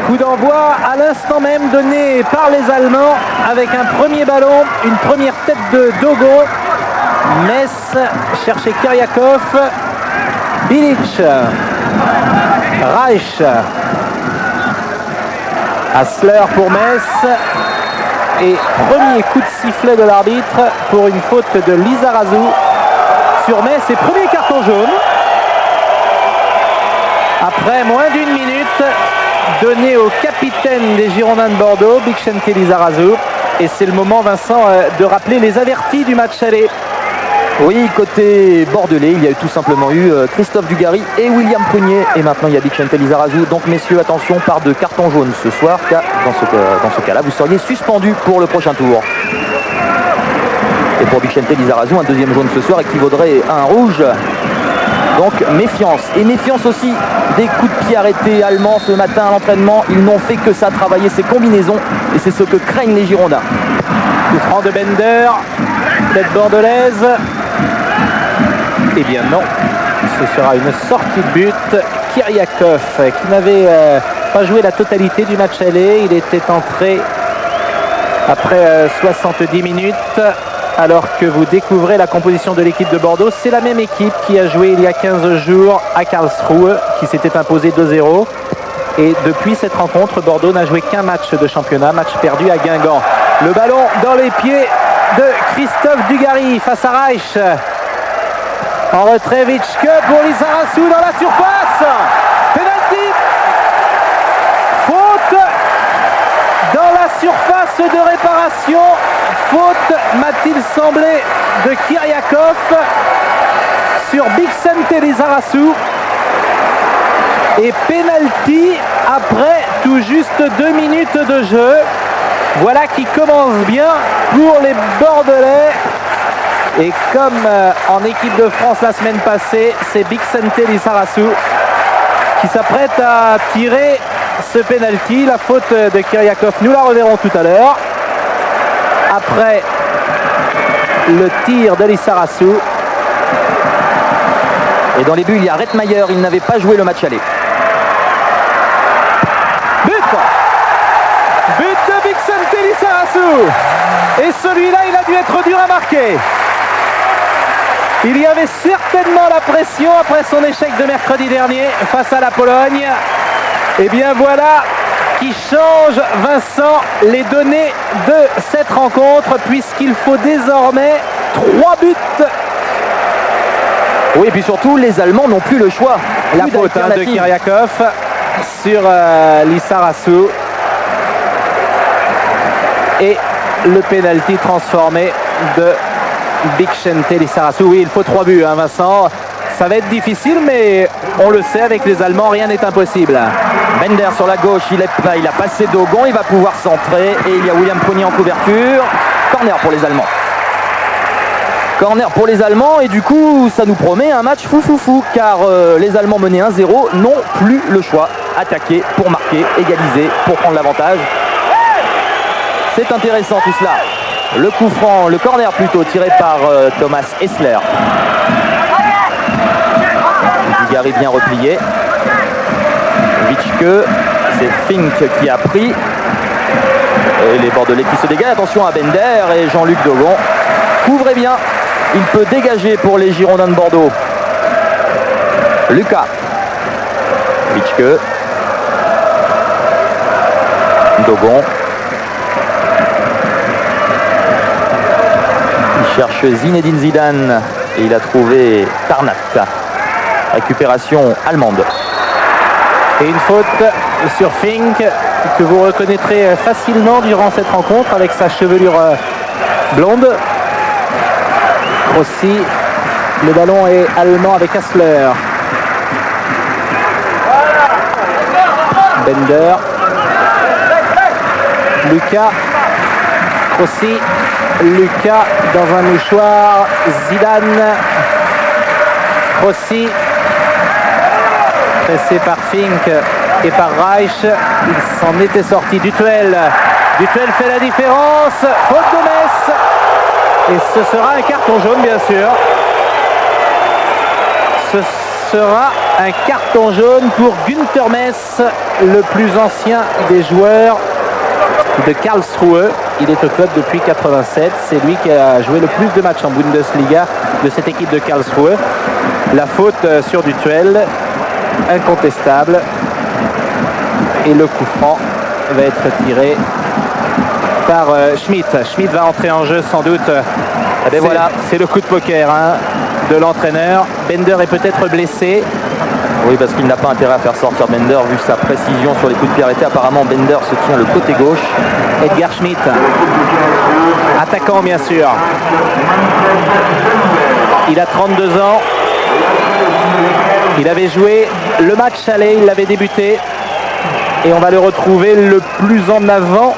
Coup d'envoi à l'instant même donné par les Allemands avec un premier ballon, une première tête de Dogon. Metz cherchait Kyriakov, Bilic, Reich, Hassler pour Metz. Et premier coup de sifflet de l'arbitre pour une faute de Lizarazu sur Metz et premier carton jaune. Après moins d'une minute, donné au capitaine des Girondins de Bordeaux, Bixente Lizarazu. Et c'est le moment, Vincent, de rappeler les avertis du match aller. Oui, côté bordelais, il y a tout simplement eu Christophe Dugarry et William Prunier. Et maintenant, il y a Bixente Lizarazu. Donc, messieurs, attention, part de carton jaune ce soir. Car dans ce cas-là, vous seriez suspendu pour le prochain tour. Et pour Bixente Lizarazu, un deuxième jaune ce soir équivaudrait à un rouge. Donc, méfiance. Et méfiance aussi des coups de pied arrêtés allemands ce matin à l'entraînement. Ils n'ont fait que ça, travailler ces combinaisons. Et c'est ce que craignent les Girondins. Coup franc de Bender, tête bordelaise. Eh bien non, ce sera une sortie de but. Kyriakov, qui n'avait pas joué la totalité du match aller, il était entré après 70 minutes. Alors que vous découvrez la composition de l'équipe de Bordeaux, c'est la même équipe qui a joué il y a 15 jours à Karlsruhe, qui s'était imposé 2-0. Et depuis cette rencontre, Bordeaux n'a joué qu'un match de championnat, match perdu à Guingamp. Le ballon dans les pieds de Christophe Dugarry face à Reich. En retrait, Vitschke pour Lizarazu dans la surface. Penalty. Faute dans la surface de réparation. Faute, m'a-t-il semblé, de Kyriakov sur Bixente Lizarazu. Et penalty après tout juste 2 minutes de jeu. Voilà qui commence bien pour les Bordelais. Et comme en équipe de France la semaine passée, c'est Bixente Lizarazu qui s'apprête à tirer ce penalty. La faute de Kyriakov, nous la reverrons tout à l'heure. Après le tir de Lizarazu. Et dans les buts, il y a Rettmayer. Il n'avait pas joué le match aller. But de Bixente Lizarazu. Et celui-là, il a dû être dur à marquer. Il y avait certainement la pression après son échec de mercredi dernier face à la Pologne. Et bien voilà qui change, Vincent, les données de cette rencontre, puisqu'il faut désormais 3 buts. Oui, et puis surtout, les Allemands n'ont plus le choix. La faute de Kyriakov sur Lizarazu. Et le pénalty transformé de Bixente Lizarazu. Oui, il faut 3 buts, hein, Vincent. Ça va être difficile, mais on le sait, avec les Allemands, rien n'est impossible. Bender sur la gauche, il a passé Dogon, il va pouvoir centrer. Et il y a William Prunier en couverture. Corner pour les Allemands. Corner pour les Allemands, et du coup, ça nous promet un match fou, car les Allemands menés 1-0 n'ont plus le choix. Attaquer pour marquer, égaliser pour prendre l'avantage. C'est intéressant tout cela. Le coup franc, le corner plutôt, tiré par Thomas Hessler. Dugarry bien replié. Vitschke, c'est Fink qui a pris. Et les Bordelais qui se dégagent. Attention à Bender et Jean-Luc Dogon. Couvrez bien. Il peut dégager pour les Girondins de Bordeaux. Lucas. Vitschke. Dogon. Il cherche Zinedine Zidane et il a trouvé Tarnat. Récupération allemande. Et une faute sur Fink que vous reconnaîtrez facilement durant cette rencontre avec sa chevelure blonde. Aussi, le ballon est allemand avec Hassler. Bender. Lucas. Aussi, Lucas dans un mouchoir. Zidane. Rossi. Pressé par Fink et par Reich. Il s'en était sorti. Dutuel. Dutuel fait la différence. Faute de Metz. Et ce sera un carton jaune, bien sûr. Ce sera un carton jaune pour Günther Mess, le plus ancien des joueurs de Karlsruhe. Il est au club depuis 87. C'est lui qui a joué le plus de matchs en Bundesliga de cette équipe de Karlsruhe. La faute sur Dutuel, incontestable. Et le coup franc va être tiré par Schmidt. Schmidt va entrer en jeu sans doute. Voilà, c'est le coup de poker de l'entraîneur. Bender est peut-être blessé. Oui, parce qu'il n'a pas intérêt à faire sortir Bender vu sa précision sur les coups de pied arrêtés. Apparemment, Bender se tient le côté gauche. Edgar Schmidt, attaquant bien sûr. Il a 32 ans. Il avait joué le match aller, il l'avait débuté. Et on va le retrouver le plus en avant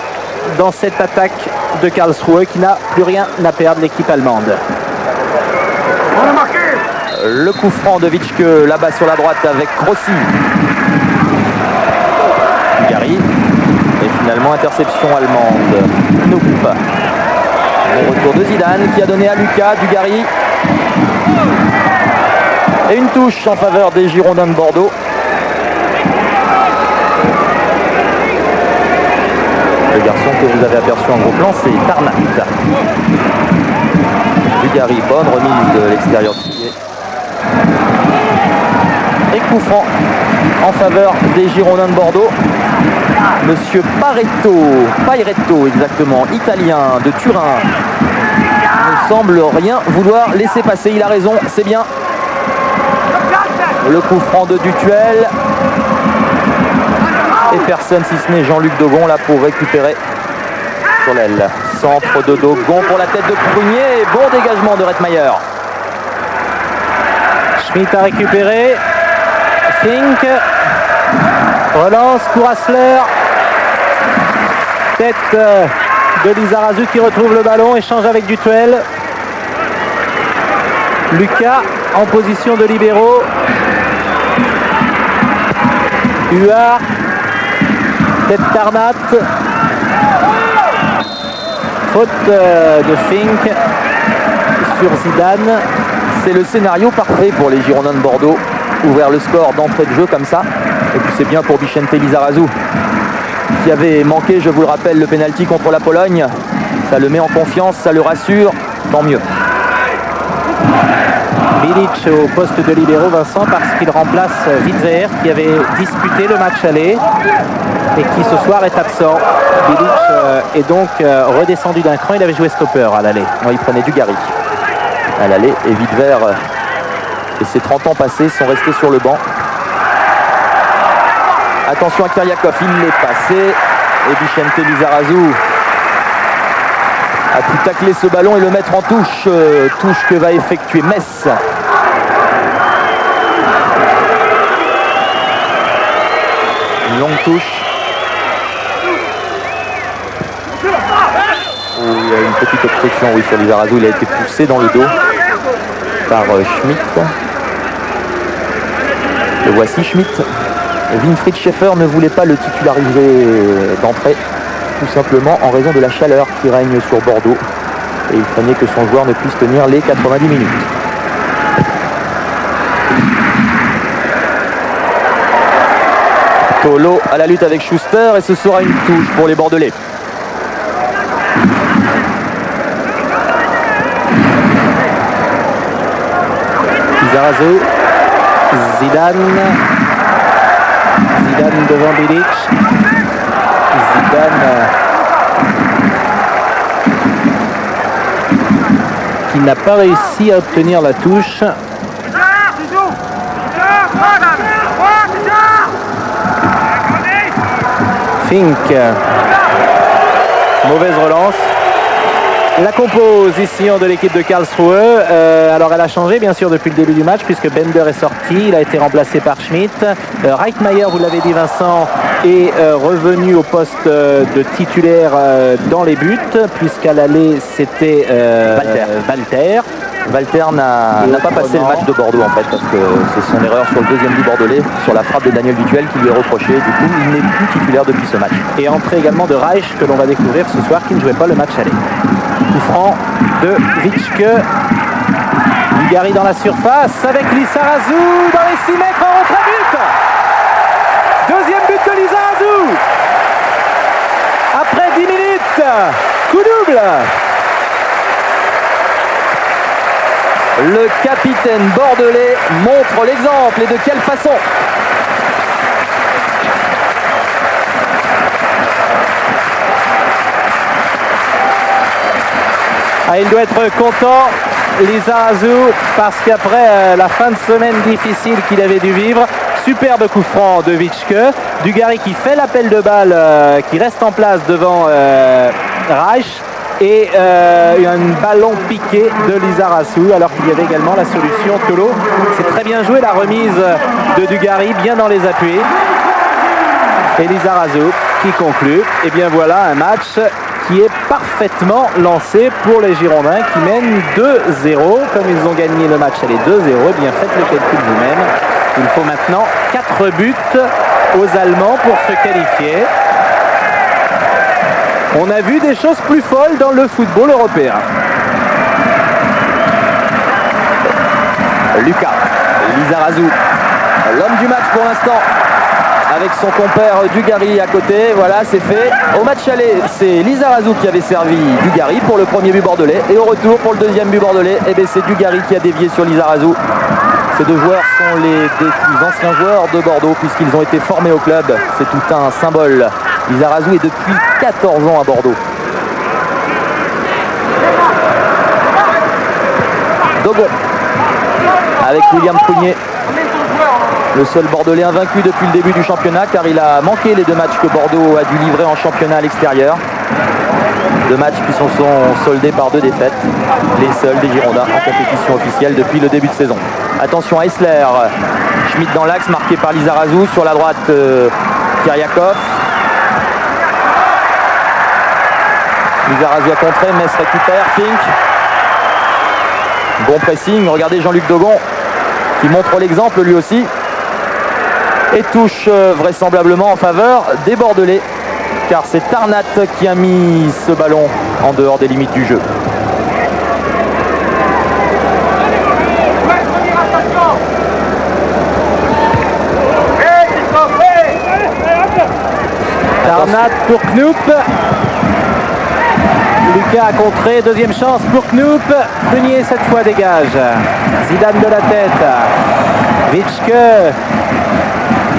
dans cette attaque de Karlsruhe qui n'a plus rien à perdre, l'équipe allemande. Le coup franc de Witschke là-bas sur la droite avec Rossi. Gary. Et finalement interception allemande. Nope. Le retour de Zidane qui a donné à Lucas Dugarry. Et une touche en faveur des Girondins de Bordeaux. Le garçon que vous avez aperçu en gros plan, c'est Tarnat. Dugarry, bonne remise de l'extérieur du pied. Et coup franc en faveur des Girondins de Bordeaux. Monsieur Pairetto exactement, italien de Turin, ne semble rien vouloir laisser passer. Il a raison, c'est bien. Le coup franc de Dutuel. Et personne si ce n'est Jean-Luc Dogon là pour récupérer sur l'aile. Centre de Dogon pour la tête de Prunier. Bon dégagement de Rettmeier. Schmidt a récupéré. Fink. Relance pour Hassler. Tête de Lizarazu qui retrouve le ballon. Échange avec Dutuel. Lucas en position de libéraux. Huard. Tête Tarnat. Faute de Fink sur Zidane. C'est le scénario parfait pour les Girondins de Bordeaux. Ouvrir le score d'entrée de jeu comme ça. Et puis c'est bien pour Vicente Lizarazu qui avait manqué, je vous le rappelle, le pénalty contre la Pologne. Ça le met en confiance, ça le rassure. Tant mieux. Bilic au poste de libéraux, Vincent, parce qu'il remplace Witwer qui avait disputé le match aller et qui ce soir est absent. Bilic est donc redescendu d'un cran. Il avait joué stopper à l'aller. Il prenait Dugarry à l'aller et Witwer et ses 30 ans passés sont restés sur le banc. Attention à Kyriakov, il l'est passé et Vicente Lizarazu a pu tacler ce ballon et le mettre en touche. Touche que va effectuer Mess. Une longue touche. Oh, il y a une petite obstruction sur Lizarazu. Il a été poussé dans le dos par Schmidt. Le voici Schmidt. Winfried Schäfer ne voulait pas le titulariser d'entrée, tout simplement en raison de la chaleur qui règne sur Bordeaux. Et il craignait que son joueur ne puisse tenir les 90 minutes. Tolo à la lutte avec Schuster et ce sera une touche pour les Bordelais. Lizarazu, Zidane devant Bilic. Zidane qui n'a pas réussi à obtenir la touche. Fink. Mauvaise relance. La composition de l'équipe de Karlsruhe, alors elle a changé bien sûr depuis le début du match puisque Bender est sorti, il a été remplacé par Schmidt. Reitmeier, vous l'avez dit Vincent, est revenu au poste de titulaire dans les buts puisqu'à l'aller c'était Walter. Walter n'a pas passé le match de Bordeaux en fait parce que c'est son erreur sur le deuxième but bordelais, sur la frappe de Daniel Dutuel qui lui est reprochée. Du coup, il n'est plus titulaire depuis ce match. Et entrée également de Reich que l'on va découvrir ce soir qui ne jouait pas le match aller. Coup franc de Witschke. Dugarry dans la surface avec Lizarazu dans les 6 mètres en contre-but. Deuxième but de Lizarazu. Après 10 minutes, coup double. Le capitaine bordelais montre l'exemple et de quelle façon. Ah, il doit être content, Lizarazu, parce qu'après la fin de semaine difficile qu'il avait dû vivre, superbe coup franc de Witschke. Dugarry qui fait l'appel de balle, qui reste en place devant Reich. Et un ballon piqué de Lizarazu, alors qu'il y avait également la solution Tolo. C'est très bien joué la remise de Dugarry, bien dans les appuis. Et Lizarazu qui conclut. Et bien voilà un match qui est parfaitement lancé pour les Girondins qui mènent 2-0. Comme ils ont gagné le match, elle est 2-0. Eh bien faites le calcul vous-même. Il faut maintenant 4 buts aux Allemands pour se qualifier. On a vu des choses plus folles dans le football européen. Lucas Lizarazu, l'homme du match pour l'instant, avec son compère Dugarry à côté. Voilà, c'est fait. Au match aller, c'est Lizarazu qui avait servi Dugarry pour le premier but bordelais. Et au retour, pour le deuxième but bordelais, eh bien, c'est Dugarry qui a dévié sur Lizarazu. Ces deux joueurs sont des plus anciens joueurs de Bordeaux puisqu'ils ont été formés au club. C'est tout un symbole. Lizarazu est depuis 14 ans à Bordeaux. Dogon avec William Prunier, le seul Bordelais invaincu depuis le début du championnat, car il a manqué les 2 matchs que Bordeaux a dû livrer en championnat à l'extérieur. 2 matchs qui sont soldés par 2 défaites, les seuls des Girondins en compétition officielle depuis le début de saison. Attention à Hessler, Schmitt dans l'axe, marqué par Lizarazu, sur la droite Kyriakov. Lizarazu a contré, Metz récupère, Fink. Bon pressing, regardez Jean-Luc Dogon qui montre l'exemple lui aussi. Et touche vraisemblablement en faveur des Bordelais, car c'est Tarnat qui a mis ce ballon en dehors des limites du jeu. Tarnat pour Knoop. Lucas a contré, deuxième chance pour Knoop. Prunier cette fois dégage. Zidane de la tête. Witschke.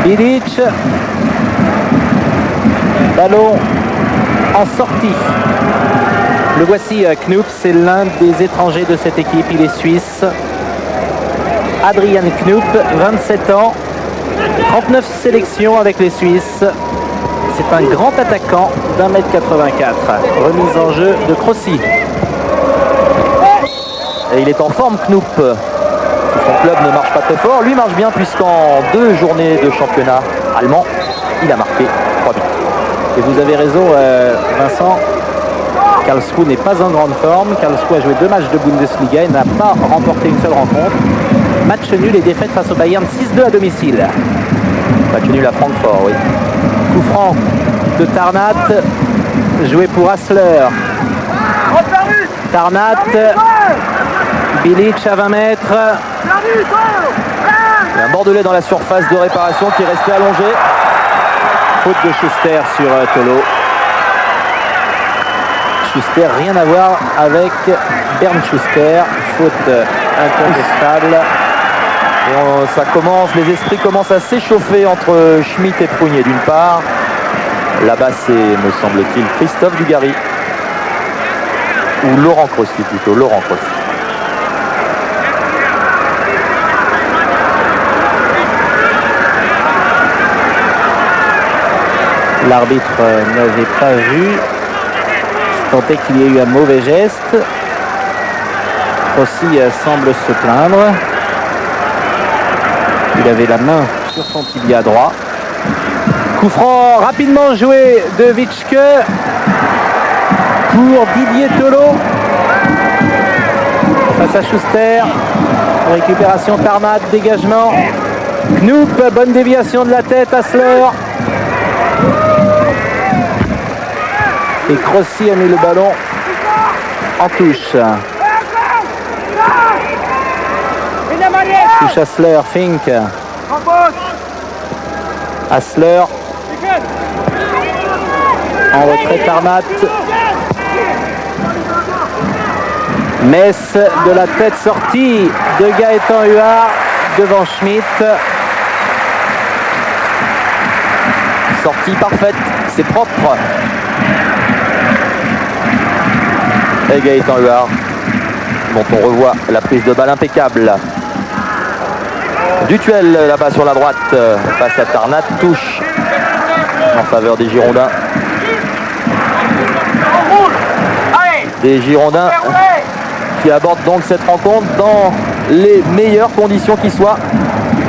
Bilic. Ballon en sortie. Le voici, Knoop, c'est l'un des étrangers de cette équipe, il est suisse. Adrian Knoop, 27 ans, 39 sélections avec les Suisses. C'est un grand attaquant d'1m84. Remise en jeu de Crossi. Et il est en forme, Knoop. Son club ne marche pas très fort. Lui marche bien puisqu'en 2 journées de championnat allemand, il a marqué 3 buts. Et vous avez raison, Vincent. Karlsruhe n'est pas en grande forme. Karlsruhe a joué 2 matchs de Bundesliga et n'a pas remporté une seule rencontre. Match nul et défaite face au Bayern 6-2 à domicile. Match nul à Francfort, oui. Coup franc de Tarnat, joué pour Hassler. Tarnat, Bilic à 20 mètres. Il y a un Bordelais dans la surface de réparation qui est resté allongé. Faute de Schuster sur Tolo. Schuster, rien à voir avec Bernd Schuster. Faute incontestable. Et ça commence, les esprits commencent à s'échauffer entre Schmitt et Prunier d'une part. Là-bas, c'est, me semble-t-il, Christophe Dugarry. Ou Laurent Crossi plutôt, Laurent Crossi. L'arbitre n'avait pas vu. Tant est qu'il y ait eu un mauvais geste. Crossi semble se plaindre. Il avait la main sur son tibia droit. Coup franc rapidement joué de Witschke pour Didier Tolo. Face à Schuster. Récupération Tarnat, dégagement. Knoop, bonne déviation de la tête, Hassler. Et Crossi a mis le ballon en touche. Touche Hassler, Fink. Hassler. En retrait Tarnat. Metz de la tête sortie de Gaëtan Huard devant Schmitt. Sortie parfaite, c'est propre. Et Gaëtan Huard, dont on revoit la prise de balle impeccable. Dutuel là-bas sur la droite face à Tarnat, touche en faveur des Girondins. Des Girondins qui abordent donc cette rencontre dans les meilleures conditions qui soient.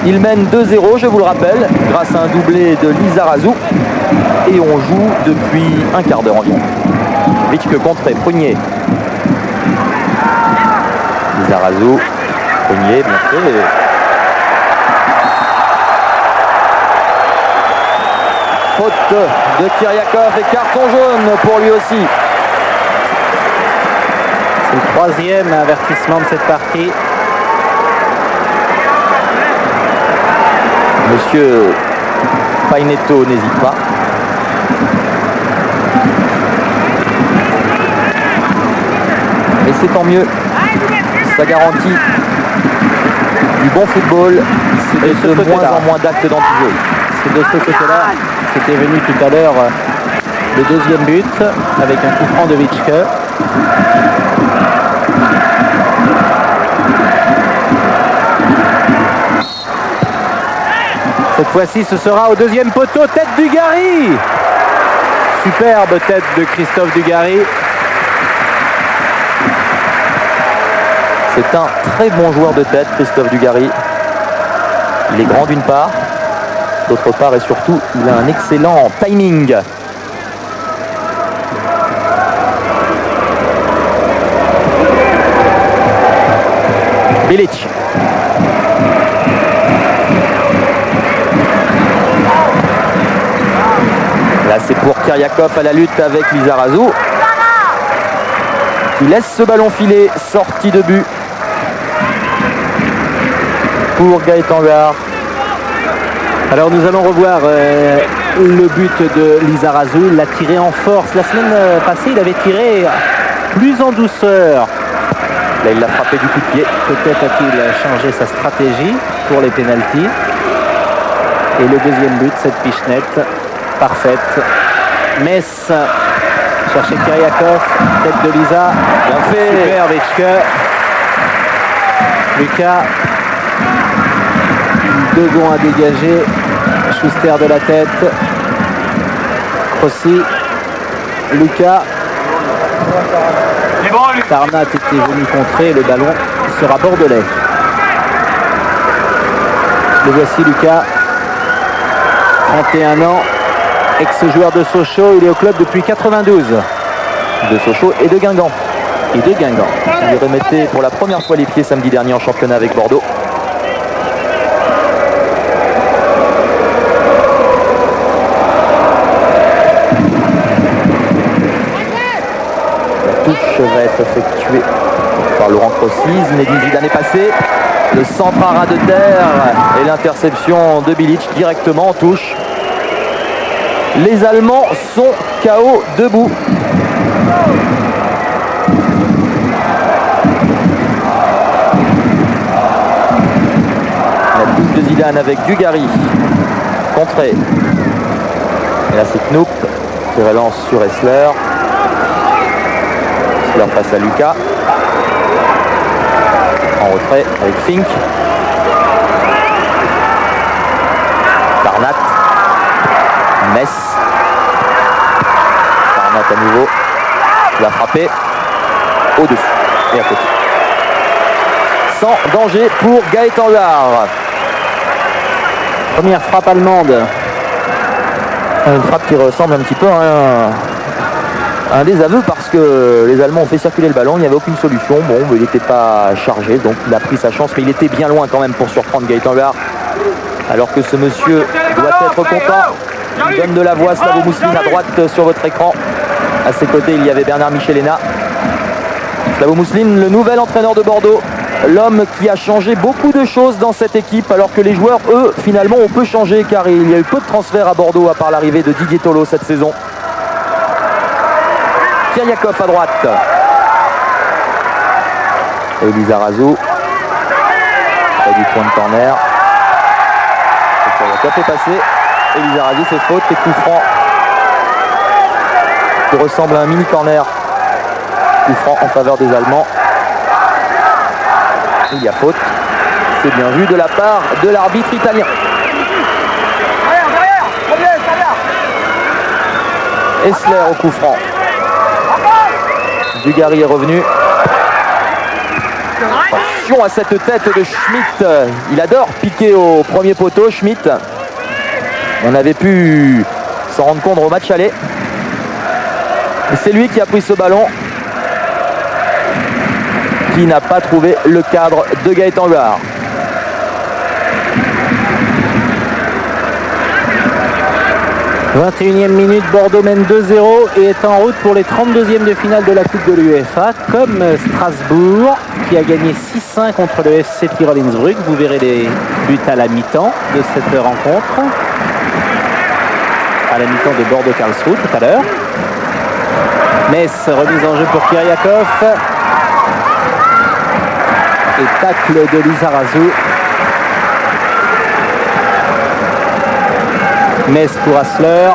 Ils mènent 2-0, je vous le rappelle, grâce à un doublé de Lizarazu. Et on joue depuis un quart d'heure environ. Vitke contré, Prunier. Lizarazu, Prunier, bien fait. Faute de Kyriakov et carton jaune pour lui aussi. C'est le troisième avertissement de cette partie. Monsieur Painetto n'hésite pas. Et c'est tant mieux. Ça garantit du bon football et de moins en moins d'actes d'anti-jeu. C'est de ce côté-là qu'était venu tout à l'heure le deuxième but avec un coup franc de Vitke. Cette fois-ci, ce sera au deuxième poteau, tête Dugarry. Superbe tête de Christophe Dugarry. C'est un très bon joueur de tête, Christophe Dugarry. Il est grand d'une part, d'autre part et surtout, il a un excellent timing. Bilic. Là, c'est pour Kyriakov à la lutte avec Lizarazu. Qui laisse ce ballon filer, sortie de but pour Gaëtan Huard. Alors nous allons revoir le but de Lizarazu. Il l'a tiré en force. La semaine passée, il avait tiré plus en douceur. Là, il l'a frappé du coup de pied. Peut-être a-t-il changé sa stratégie pour les pénaltys. Et le deuxième but, cette pichenette parfaite. Metz chercher Kyriakov, tête de Lisa. Bien fait. Super Vitke. Lucas. Deux gonds à dégager. Schuster de la tête. Aussi. Lucas. Tarnat était venu contrer. Le ballon sera bordelais. Le voici Lucas. 31 ans. Ex-joueur de Sochaux. Il est au club depuis 92. De Sochaux et de Guingamp. Et de Guingamp. Il remettait pour la première fois les pieds samedi dernier en championnat avec Bordeaux. La touche va être effectuée par Laurent Crossis. Zinedine Zidane est passé. Le centre à ras de terre et l'interception de Bilic directement en touche. Les Allemands sont KO debout. La touche de Zidane avec Dugarry. Contré. Et là c'est Knoop qui relance sur Essler. Essler face à Lucas. En retrait avec Fink. Tarnat. Metz. Tarnat à nouveau. Il a frappé au-dessus et à côté. Sans danger pour Gaëtan Huard. Première frappe allemande. Une frappe qui ressemble un petit peu à un désaveu parce que les Allemands ont fait circuler le ballon, il n'y avait aucune solution. Bon, il n'était pas chargé, donc il a pris sa chance, mais il était bien loin quand même pour surprendre Gaëtan Huard. Alors que ce monsieur doit être content. Il donne de la voix à Slavo Mousseline à droite sur votre écran. À ses côtés, il y avait Bernard Michelena. Slavo Mousseline, le nouvel entraîneur de Bordeaux, l'homme qui a changé beaucoup de choses dans cette équipe, alors que les joueurs, eux, finalement, ont peu changé, car il y a eu peu de transferts à Bordeaux à part l'arrivée de Didier Tolo cette saison. Kyriakov à droite. Et Lizarazu. Près du point de corner. Kyriakov est passé. Et Lizarazu fait faute et coup franc qui ressemble à un mini corner. Coup franc en faveur des Allemands. Il y a faute. C'est bien vu de la part de l'arbitre italien. Essler au coup franc. Dugarry est revenu. Attention à cette tête de Schmitt. Il adore piquer au premier poteau, Schmitt. On avait pu s'en rendre compte au match aller. C'est lui qui a pris ce ballon, qui n'a pas trouvé le cadre de Gaëtan Huard. « 21e minute, Bordeaux mène 2-0 et est en route pour les 32e de finale de la Coupe de l'UEFA, comme Strasbourg, qui a gagné 6-5 contre le FC Tirol Innsbruck. Vous verrez les buts à la mi-temps de cette rencontre. À la mi-temps de Bordeaux-Karlsruhe tout à l'heure. Metz, remise en jeu pour Kyriakov. Et tacle de Lizarazu. Metz pour Hassler.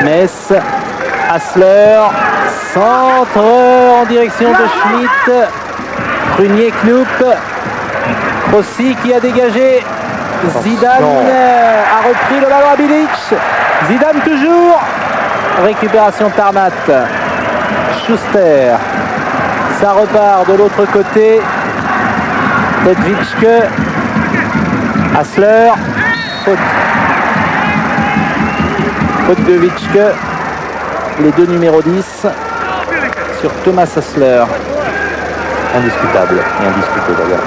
Metz, Hassler, centre en direction de Schmitt. Prunier, Knoop. Rossi qui a dégagé. Zidane a repris le ballon à Bilic. Zidane toujours. Récupération Tarnat. Schuster. Ça repart de l'autre côté. Tedvitschke. Hassler. Faute. Faute de Vitschke. Les deux numéros 10 sur Thomas Hassler. Indiscutable. Et indiscuté d'ailleurs.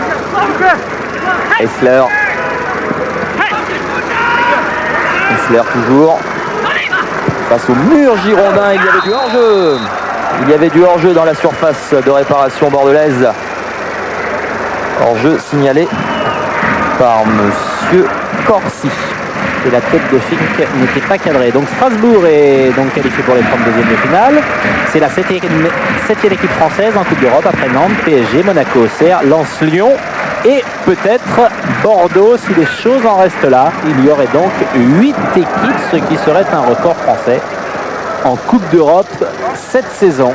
Hassler. Hassler toujours. Face au mur girondin, il y avait du hors-jeu. Il y avait du hors-jeu dans la surface de réparation bordelaise. Hors-jeu signalé par Monsieur Corsi. Et la tête de Fink n'était pas cadrée. Donc Strasbourg est donc qualifié pour les 32e de finale. C'est la 7e équipe française en Coupe d'Europe après Nantes, PSG, Monaco, Auxerre, Lens, Lyon et peut-être Bordeaux. Si les choses en restent là, il y aurait donc 8 équipes, ce qui serait un record français en Coupe d'Europe cette saison.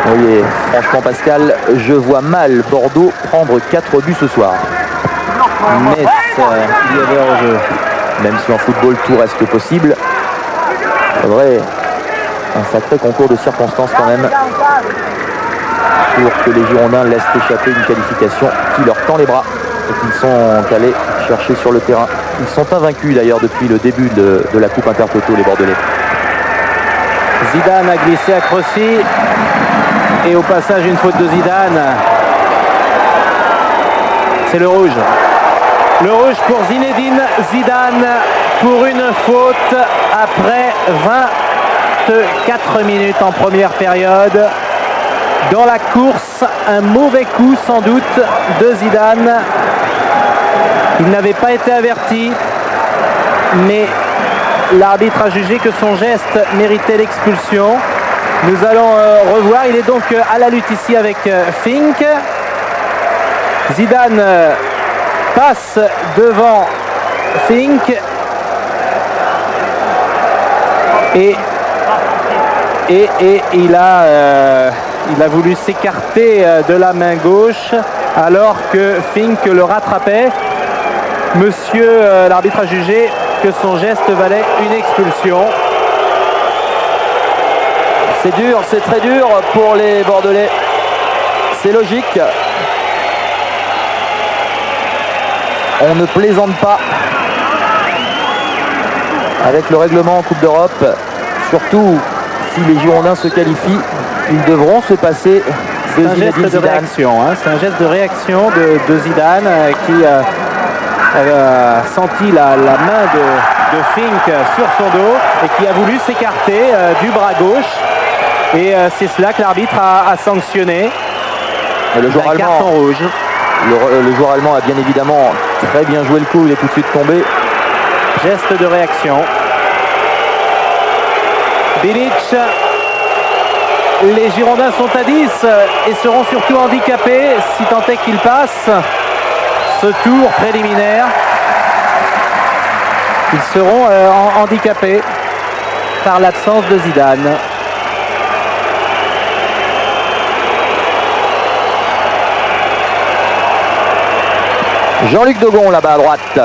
Oui, franchement Pascal, je vois mal Bordeaux prendre 4 buts ce soir. Mais il y avait hors-jeu. Même si en football tout reste possible, c'est vrai, un sacré concours de circonstances quand même pour que les Girondins laissent échapper une qualification qui leur tend les bras et qu'ils sont allés chercher sur le terrain. Ils sont invaincus d'ailleurs depuis le début de la Coupe Intertoto, les Bordelais. Zidane a glissé à Crossi et au passage une faute de Zidane. C'est le rouge. Le rouge pour Zinedine Zidane pour une faute après 24 minutes en première période. Dans la course, un mauvais coup sans doute de Zidane. Il n'avait pas été averti, mais l'arbitre a jugé que son geste méritait l'expulsion. Nous allons revoir. Il est donc à la lutte ici avec Fink. Zidane passe devant Fink et il a voulu s'écarter de la main gauche alors que Fink le rattrapait. L'arbitre a jugé que son geste valait une expulsion. C'est dur, c'est très dur pour les Bordelais. C'est logique. On ne plaisante pas avec le règlement en Coupe d'Europe. Surtout si les Girondins se qualifient, ils devront se passer de Zinedine Zidane. C'est un geste de réaction de Zidane qui a senti la main de Fink sur son dos et qui a voulu s'écarter du bras gauche. Et c'est cela que l'arbitre a sanctionné. Et le joueur un allemand, carton rouge. le joueur allemand a bien évidemment très bien joué le coup, il est tout de suite tombé. Geste de réaction. Bilic. Les Girondins sont à 10 et seront surtout handicapés si tant est qu'ils passent ce tour préliminaire. Ils seront handicapés par l'absence de Zidane. Jean-Luc Degon là-bas à droite.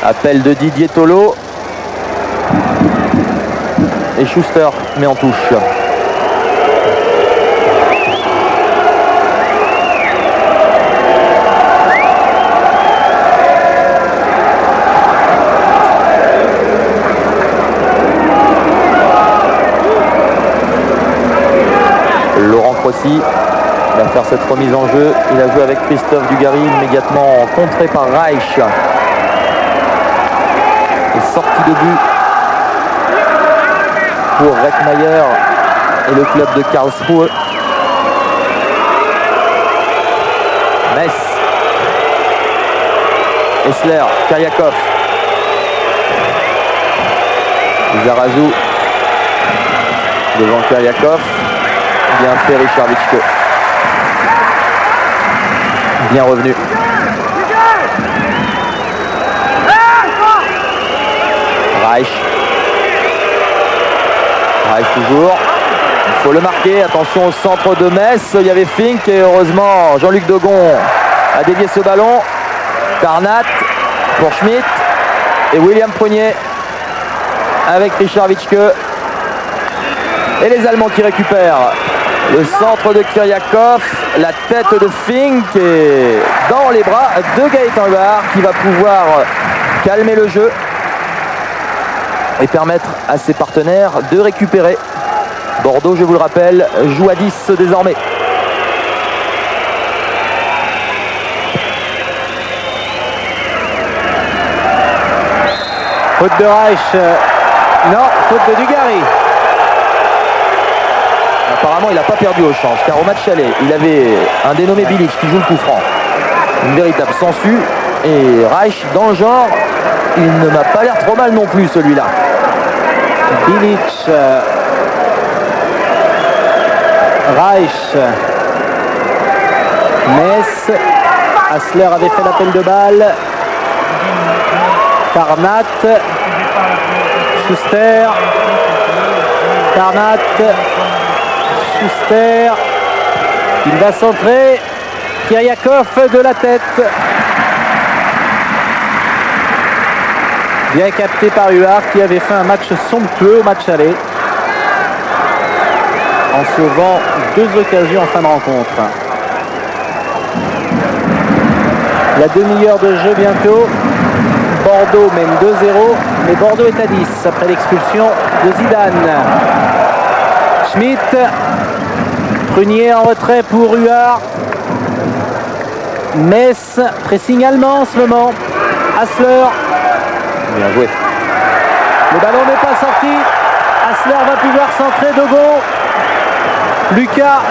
Appel de Didier Tolo. Et Schuster met en touche. Laurent Crossi va faire cette remise en jeu. Il a joué avec Christophe Dugarry, immédiatement contré par Reich. Et sortie de but pour Reckmayer et le club de Karlsruhe. Metz. Essler, Karyakov. Lizarazu devant Karyakov. Bien fait Richard Witschke. Bien revenu. Reich. Reich toujours. Il faut le marquer. Attention au centre de Metz. Il y avait Fink et heureusement Jean-Luc Degon a dévié ce ballon. Tarnat pour Schmitt et William Prunier avec Richard Witschke. Et les Allemands qui récupèrent le centre de Kiryakov, la tête de Fink et dans les bras de Gaëtan Huard qui va pouvoir calmer le jeu et permettre à ses partenaires de récupérer. Bordeaux, je vous le rappelle, joue à 10 désormais. Faute de Reich. Non, faute de Dugarry. Apparemment, il n'a pas perdu au change, car au match aller, il avait un dénommé Bilic qui joue le coup franc. Une véritable sangsue. Et Reich, dans le genre, il ne m'a pas l'air trop mal non plus, celui-là. Bilic. Reich. Metz. Hassler avait fait l'appel de balle. Tarnat. Schuster. Tarnat. Schuster. Il va centrer. Kiryakov de la tête. Bien capté par Huard qui avait fait un match somptueux au match aller en sauvant 2 occasions en fin de rencontre. La demi-heure de jeu bientôt. Bordeaux mène 2-0, mais Bordeaux est à 10 après l'expulsion de Zidane. Schmitt. Prunier en retrait pour Huard. Metz, pressing allemand en ce moment. Hassler. Bien joué. Le ballon n'est pas sorti. Hassler va pouvoir centrer. Degon. Lucas.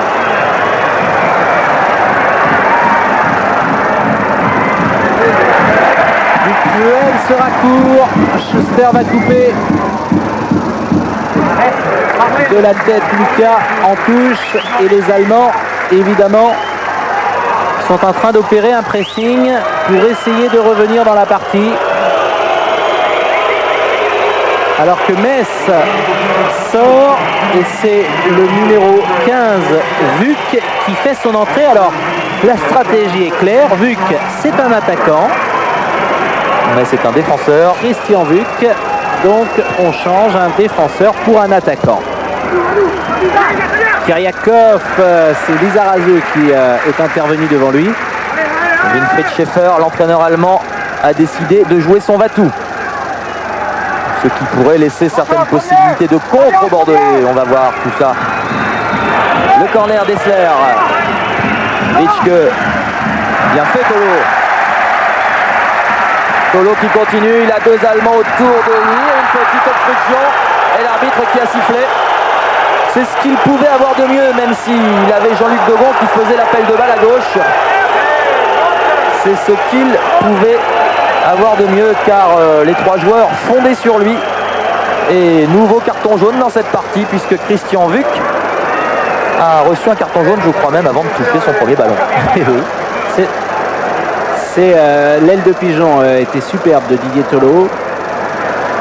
Dupuel sera court. Schuster va couper. De la tête, Lucas en touche. Et les Allemands, évidemment, sont en train d'opérer un pressing pour essayer de revenir dans la partie. Alors que Metz sort et c'est le numéro 15, Vuc, qui fait son entrée. Alors, la stratégie est claire. Vuc, c'est un attaquant. Metz est un défenseur. Christian Vuc. Donc, on change un défenseur pour un attaquant. Kiryakov, c'est Lizarazu qui est intervenu devant lui. Winfried Schäfer, l'entraîneur allemand, a décidé de jouer son va-tout. Ce qui pourrait laisser certaines possibilités de contre bordelais. On va voir tout ça. Le corner d'Essler. Witschke. Bien fait Tolo. Tolo qui continue. Il a 2 Allemands autour de lui. Une petite obstruction. Et l'arbitre qui a sifflé C'est ce qu'il pouvait avoir de mieux, même s'il avait Jean-Luc Degon qui faisait l'appel de balle à gauche. C'est ce qu'il pouvait avoir de mieux, car les trois joueurs fondaient sur lui. Et nouveau carton jaune dans cette partie, puisque Christian Vuc a reçu un carton jaune, je crois même, avant de toucher son premier ballon. L'aile de pigeon était superbe de Didier Tolo.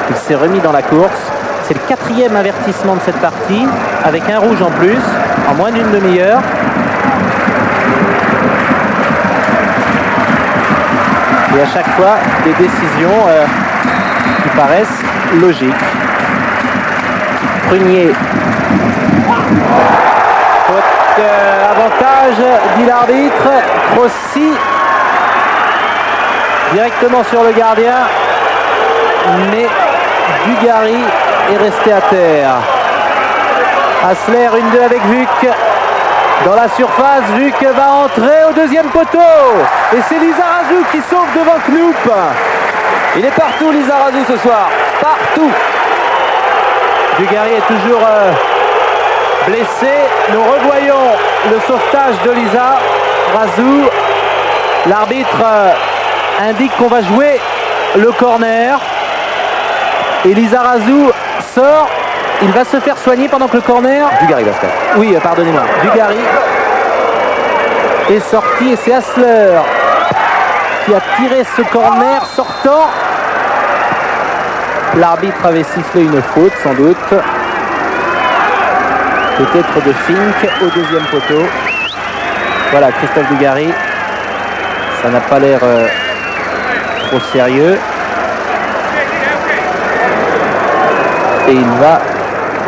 Il s'est remis dans la course. C'est le 4e avertissement de cette partie, avec un rouge en plus, en moins d'une demi-heure. Et à chaque fois, des décisions qui paraissent logiques. Prunier. Avantage, dit l'arbitre. Crossi. Directement sur le gardien. Mais Dugarry est resté à terre. Hassler, 1-2 avec Vuc. Dans la surface, Vuc va entrer au deuxième poteau. Et c'est Lizarazu qui sauve devant Knoop. Il est partout, Lizarazu, ce soir. Partout. Dugarry est toujours blessé. Nous revoyons le sauvetage de Lizarazu. L'arbitre indique qu'on va jouer le corner. Et Lizarazu sort. Il va se faire soigner pendant que le corner... Dugarry va se faire. Oui, pardonnez-moi. Dugarry est sorti et c'est Hassler qui a tiré ce corner sortant. L'arbitre avait sifflé une faute, sans doute. Peut-être de Fink au deuxième poteau. Voilà, Christophe Dugarry. Ça n'a pas l'air trop sérieux. Et il va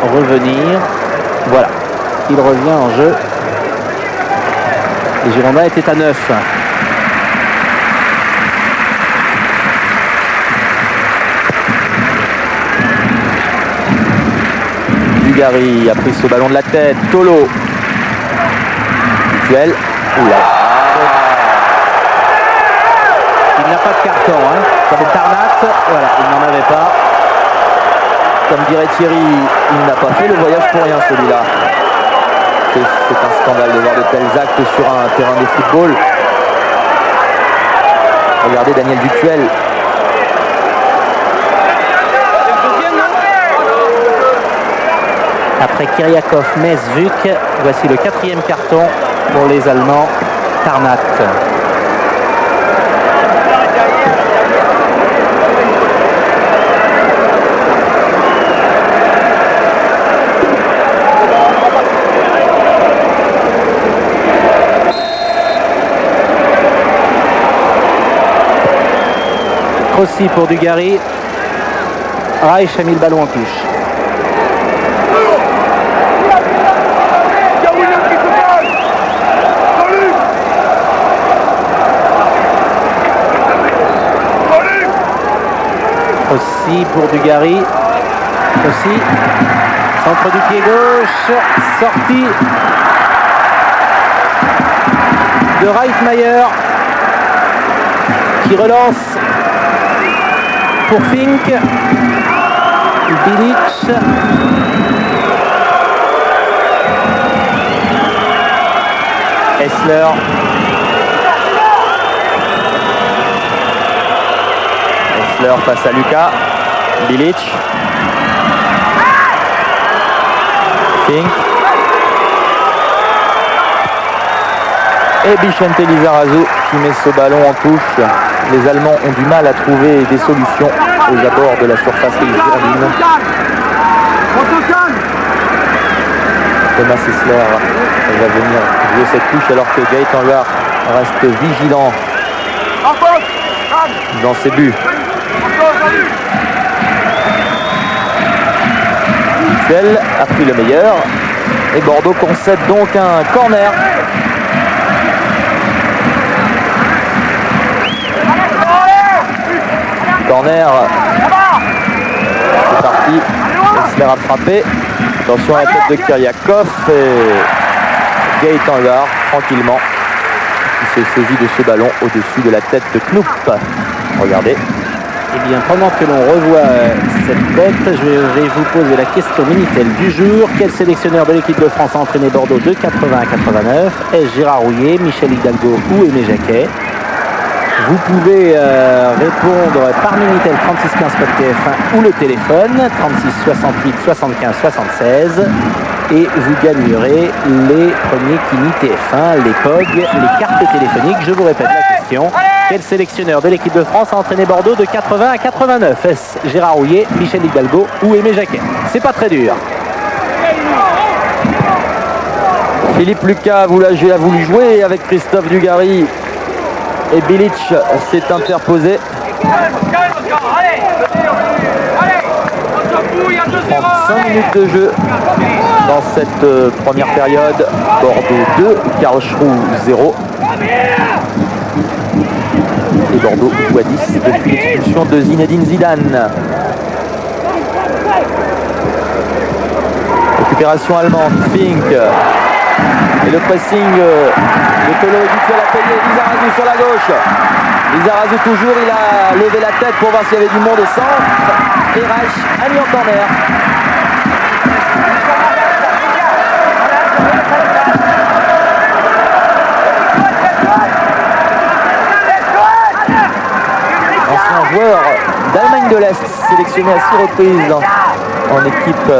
revenir. Voilà, il revient en jeu. Les Girondins étaient à 9. Dugarry a pris ce ballon de la tête. Tolo. Duel. Oula. Il n'a pas de carton, hein. Comme Tarnat. Voilà, il n'en avait pas. Comme dirait Thierry, il n'a pas fait le voyage pour rien, celui-là. C'est un scandale de voir de tels actes sur un terrain de football. Regardez Daniel Dutuel. Après Kyriakov, Metz, Vuc, voici le 4e carton pour les Allemands. Tarnat. Aussi pour Dugarry. Reich a mis le ballon en touche. Aussi pour Dugarry. Aussi. Centre du pied gauche. Sortie de Reitmeier qui relance pour Fink. Bilic. Hassler. Hassler face à Lucas. Bilic. Fink. Et Vicente Lizarazu qui met ce ballon en touche. Les Allemands ont du mal à trouver des solutions aux abords de la surface girondine. Thomas Hassler va venir jouer cette touche alors que Gaëtan Huard reste vigilant dans ses buts. Duel a pris le meilleur et Bordeaux concède donc un corner. Corner, c'est parti. Hassler a frappé. Attention à la tête de Kyriakov et Gaëtan Huard tranquillement qui se saisit de ce ballon au-dessus de la tête de Knoop. Regardez. Eh bien, pendant que l'on revoit cette tête, je vais vous poser la question Minitel du jour. Quel sélectionneur de l'équipe de France a entraîné Bordeaux de 80 à 89? Est-ce Gérard Rouillet, Michel Hidalgo ou Aimé Jacquet? Vous pouvez répondre par Minitel 36 15 code TF1 ou le téléphone 36 68 75 76 et vous gagnerez les premiers Kini TF1, les POG, les cartes téléphoniques. Je vous répète la question. Quel sélectionneur de l'équipe de France a entraîné Bordeaux de 80 à 89? Est-ce Gérard Rouillet, Michel Hidalgo ou Aimé Jacquet? C'est pas très dur. Philippe Lucas a voulu jouer avec Christophe Dugarry. Et Bilic s'est interposé. 35 minutes de jeu dans cette première période. Bordeaux 2, Karlsruhe 0. Et Bordeaux joue à 10 depuis l'expulsion de Zinedine Zidane. Récupération allemande, Fink. Et le pressing de Tolo habituel à payer. Lizarazu sur la gauche. Lizarazu toujours, il a levé la tête pour voir s'il y avait du monde au centre. Et Reich a mis en corner. Ancien joueur d'Allemagne de l'Est, sélectionné à 6 reprises en équipe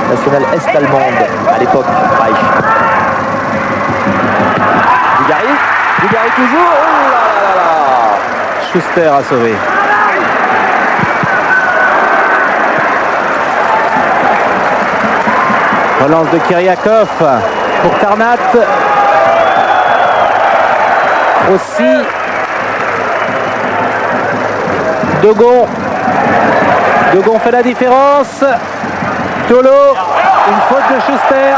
nationale est-allemande à l'époque Reich. Dugarry toujours. Oh là là là. Schuster a sauvé. Relance de Kyriakov pour Tarnat. Aussi. Dogon. Dogon fait la différence. Tolo. Une faute de Schuster.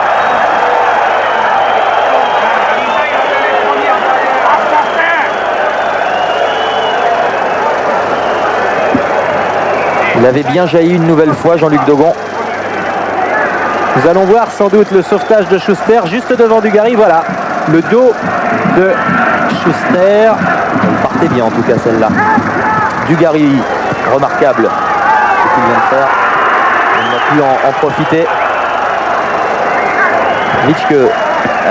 Il avait bien jailli une nouvelle fois, Jean-Luc Dogon. Nous allons voir sans doute le sauvetage de Schuster juste devant Dugarry. Voilà, le dos de Schuster. Elle partait bien en tout cas celle-là. Dugarry, remarquable ce qu'il vient de faire. On a pu en profiter. Vitschke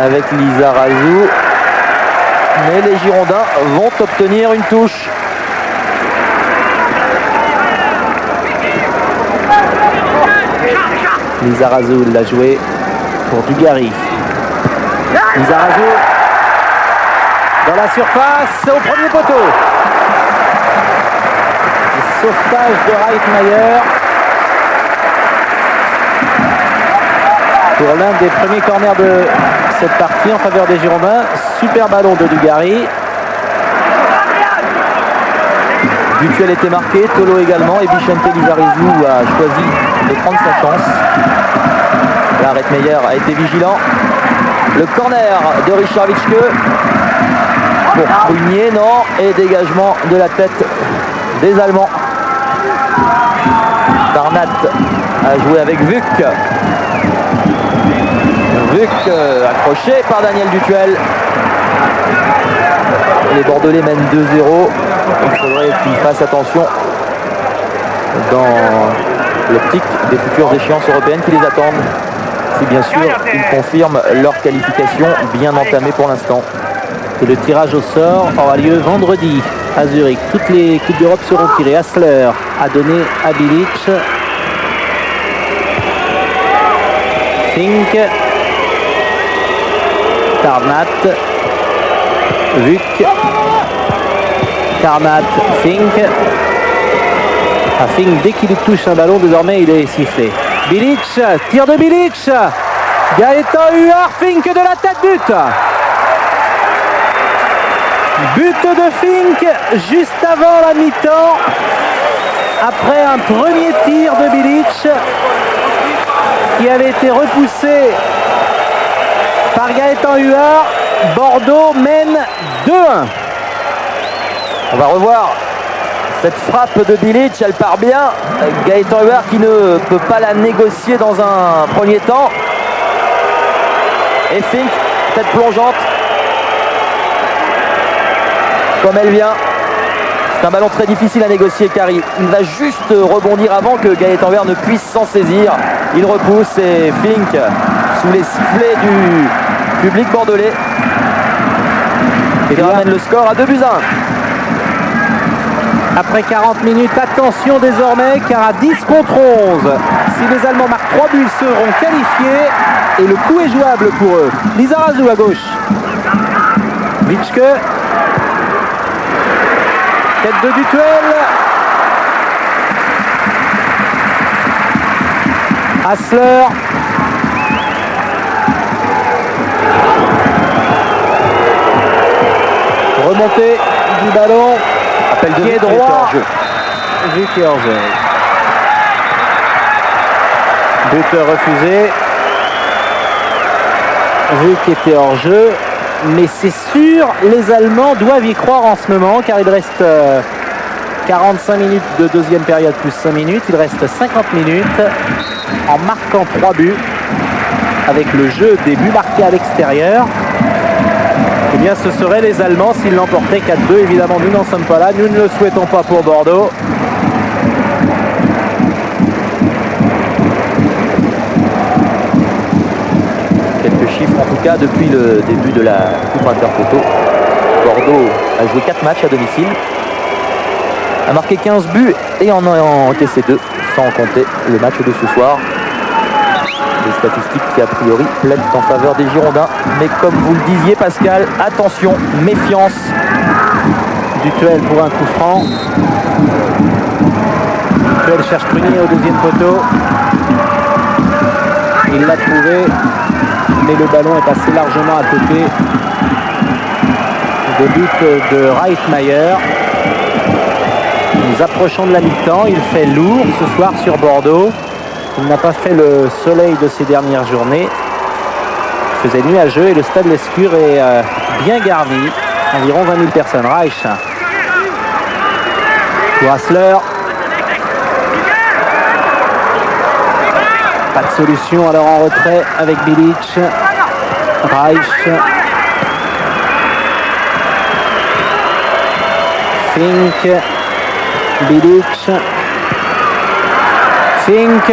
avec Lizarazu. Mais les Girondins vont obtenir une touche. Lizarazu l'a joué pour Dugarry. Lizarazu dans la surface au premier poteau. Le sauvetage de Reitmeier pour l'un des premiers corners de cette partie en faveur des Girondins. Super ballon de Dugarry. Dutuel était marqué, Tolo également, et Vicente Lizarazu a choisi de prendre sa chance. Là, Reitmeier a été vigilant. Le corner de Richard Vitschke pour Prunier, non, et dégagement de la tête des Allemands. Tarnat a joué avec Vuc. Vuc accroché par Daniel Dutuel. Les Bordelais mènent 2-0. Il faudrait qu'ils fassent attention dans l'optique des futures échéances européennes qui les attendent. Si bien sûr ils confirment leur qualification bien entamée pour l'instant. Et le tirage au sort aura lieu vendredi à Zurich. Toutes les Coupes d'Europe seront tirées. Hassler a donné à Bilic. Fink. Tarnat. Vuc. Tarnat. Fink. Fink, dès qu'il touche un ballon, désormais il est sifflé. Bilic, tir de Bilic. Gaëtan Huard, Fink de la tête, but. But de Fink juste avant la mi-temps. Après un premier tir de Bilic qui avait été repoussé par Gaëtan Huard. Bordeaux mène 2-1. On va revoir cette frappe de Bilic, elle part bien. Gaëtan Huard qui ne peut pas la négocier dans un premier temps. Et Fink, tête plongeante. Comme elle vient. C'est un ballon très difficile à négocier car il va juste rebondir avant que Gaëtan Vert ne puisse s'en saisir. Il repousse et Fink, sous les sifflets du public bordelais, qui ramène le score à 2-1. Après 40 minutes, attention désormais, car à 10 contre 11, si les Allemands marquent 3 buts, ils seront qualifiés et le coup est jouable pour eux. Lizarazu à gauche. Witschke. Tête de Dutuel. Hassler. Remontée du ballon. Appel de pied droit. Vu qu'il est hors jeu. But refusé. Vu qu'il était hors jeu. Mais c'est sûr, les Allemands doivent y croire en ce moment, car il reste 45 minutes de deuxième période plus 5 minutes. Il reste 50 minutes en marquant 3 buts. Avec le jeu des buts marqués à l'extérieur. Eh bien, ce seraient les Allemands s'ils l'emportaient 4-2. Évidemment, nous n'en sommes pas là. Nous ne le souhaitons pas pour Bordeaux. Quelques chiffres en tout cas depuis le début de la Coupe Interphoto. Bordeaux a joué 4 matchs à domicile. A marqué 15 buts et en a encaissé 2, sans compter le match de ce soir. Des statistiques qui a priori plaident en faveur des Girondins. Mais comme vous le disiez Pascal, attention, méfiance. Dutuel pour un coup franc. Dutuel cherche Prunier au deuxième poteau. Il l'a trouvé, mais le ballon est passé largement à côté. Le but de Reitmeier. Nous approchons de la mi-temps. Il fait lourd ce soir sur Bordeaux. Il n'a pas fait le soleil de ces dernières journées. Il faisait nuageux et le stade Lescure est bien garni. Environ 20 000 personnes. Reich. Pour Hassler. Pas de solution alors en retrait avec Bilic. Reich. Fink. Bilic. Fink.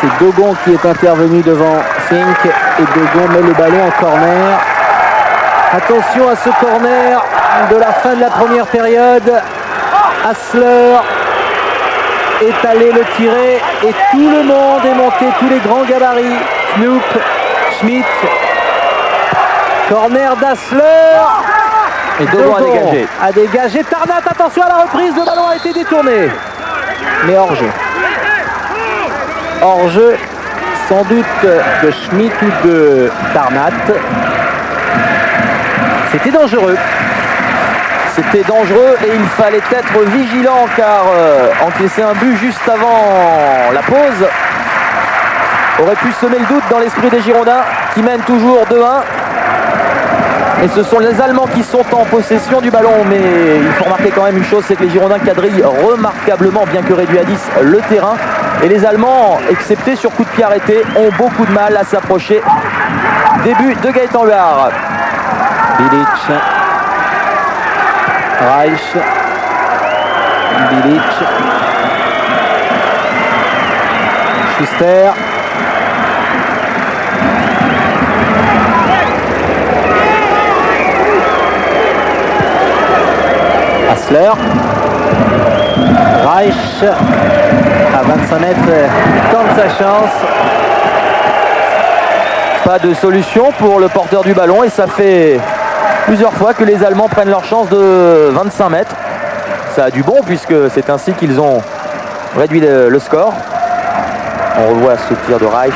C'est Dogon qui est intervenu devant Fink et Dogon met le ballon en corner. Attention à ce corner de la fin de la première période. Hassler est allé le tirer et tout le monde est monté, tous les grands gabarits. Knoop, Schmidt. Corner d'Hassler. Et Dogon a dégagé. A dégagé. Tarnat, attention à la reprise, le ballon a été détourné. Mais hors jeu. Hors jeu, sans doute de Schmidt ou de Tarnat. C'était dangereux. C'était dangereux et il fallait être vigilant car encaisser un but juste avant la pause aurait pu semer le doute dans l'esprit des Girondins qui mènent toujours 2-1. Et ce sont les Allemands qui sont en possession du ballon. Mais il faut remarquer quand même une chose, c'est que les Girondins quadrillent remarquablement, bien que réduit à 10, le terrain. Et les Allemands, excepté sur coup de pied arrêté, ont beaucoup de mal à s'approcher. Début de Gaëtan Huard. Bilic. Reich. Bilic. Schuster. Hassler. Reich. À 25 mètres, il tente sa chance. Pas de solution pour le porteur du ballon et ça fait plusieurs fois que les Allemands prennent leur chance de 25 mètres. Ça a du bon puisque c'est ainsi qu'ils ont réduit le score. On revoit ce tir de Reich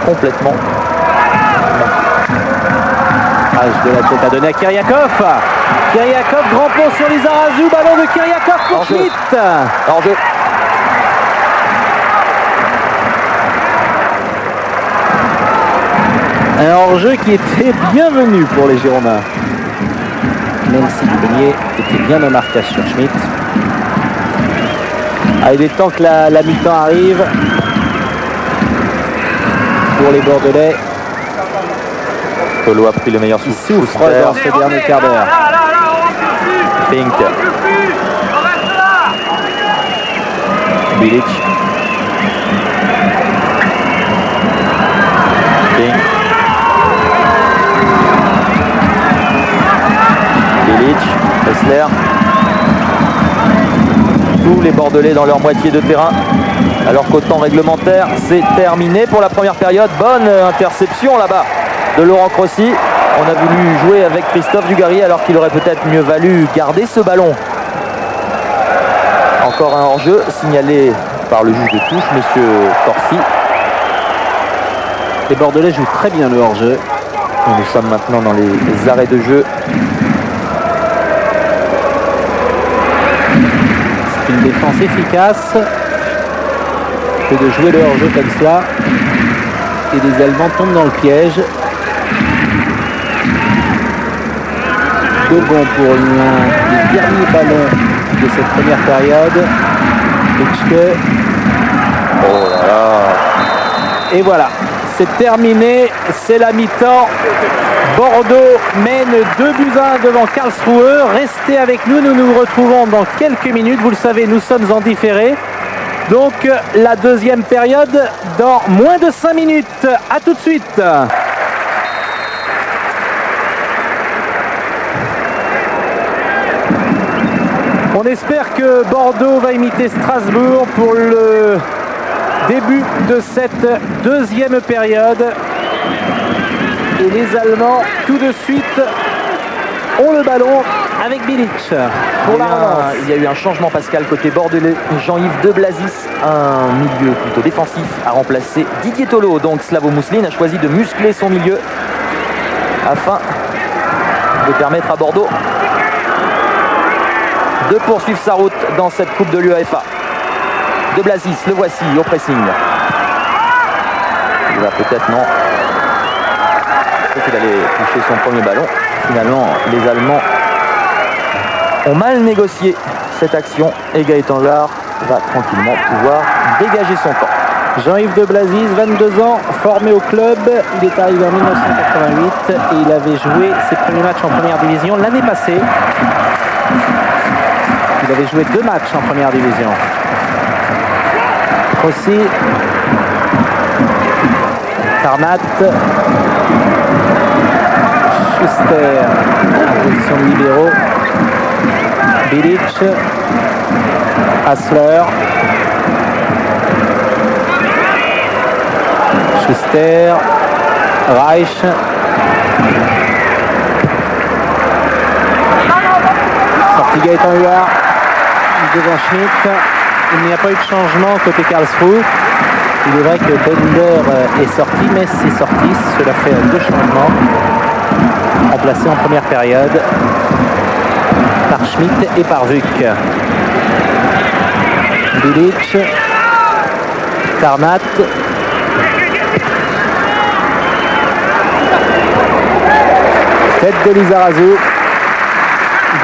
complètement. Reich de la tête à donner à Kiriakov. Kiriakov, grand pont sur Lizarazu, ballon de Kiriakov pour Schmidt. Hors jeu. Un hors-jeu qui était bienvenu pour les Girondins. Nancy Prunier était bien en marquage sur Schmidt. Il est temps que la mi-temps arrive pour les Bordelais. Colo a pris le meilleur Qui souffre dans ce dernier quart d'heure. Fink. Bilic. Fink. Bilic. Hessler. Tous les Bordelais dans leur moitié de terrain. Alors qu'au temps réglementaire, c'est terminé pour la première période. Bonne interception là-bas de Laurent Crossi. On a voulu jouer avec Christophe Dugarry alors qu'il aurait peut-être mieux valu garder ce ballon. Encore un hors-jeu signalé par le juge de touche, monsieur Corsi. Les Bordelais jouent très bien le hors-jeu. Nous sommes maintenant dans les arrêts de jeu. C'est une défense efficace que de jouer le hors-jeu comme cela. Et les Allemands tombent dans le piège. De bon pour l'un des derniers ballons de cette première période. Litschke. Oh là là. Et voilà, c'est terminé, c'est la mi-temps. Bordeaux mène 2-1 devant Karlsruhe. Restez avec nous, nous nous retrouvons dans quelques minutes. Vous le savez, nous sommes en différé. Donc la deuxième période dans moins de 5 minutes. A tout de suite. On espère que Bordeaux va imiter Strasbourg pour le début de cette deuxième période. Et les Allemands, tout de suite, ont le ballon avec Bilic. Pour la relance. Il y a eu un changement, Pascal, côté bordelais. Jean-Yves De Blazis, un milieu plutôt défensif, a remplacé Didier Tolo. Donc Slavo Mousseline a choisi de muscler son milieu afin de permettre à Bordeaux de poursuivre sa route dans cette Coupe de l'UEFA. De Blazis, le voici au pressing. Il va peut-être, non. Je crois qu'il allait toucher son premier ballon. Finalement, les Allemands ont mal négocié cette action et Gaëtan Jarre va tranquillement pouvoir dégager son temps. Jean-Yves De Blazis, 22 ans, formé au club. Il est arrivé en 1988 et il avait joué ses premiers matchs en première division l'année passée. Il avait joué 2 matchs en première division. Crossi. Tarnat. Schuster en position de libéraux. Bilic. Hassler. Schuster. Reich. Sorti Gaëtan Huard devant Schmitt. Il n'y a pas eu de changement côté Karlsruhe. Il est vrai que Bender est sorti, mais c'est sorti. Cela fait 2 changements remplacés en première période par Schmitt et par Vuc. Bilic, Tarnat, tête de Lizarazu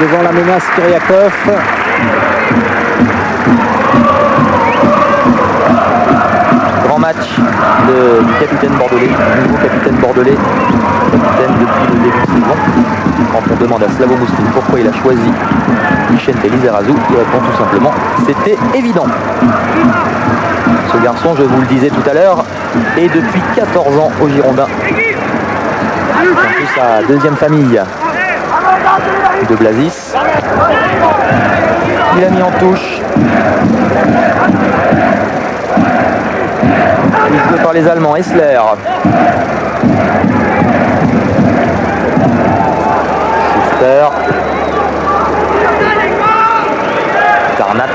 devant la menace Kyriakov. Grand match du capitaine bordelais, du nouveau capitaine bordelais, capitaine depuis le début de saison. Quand on demande à Slavo Mousseline pourquoi il a choisi Vicente Lizarazu, il répond tout simplement c'était évident. Ce garçon, je vous le disais tout à l'heure, est depuis 14 ans au Girondins. C'est plus sa deuxième famille. De Blazis. Il a mis en touche. Joué par les Allemands, Hessler. Schuster. Tarnat.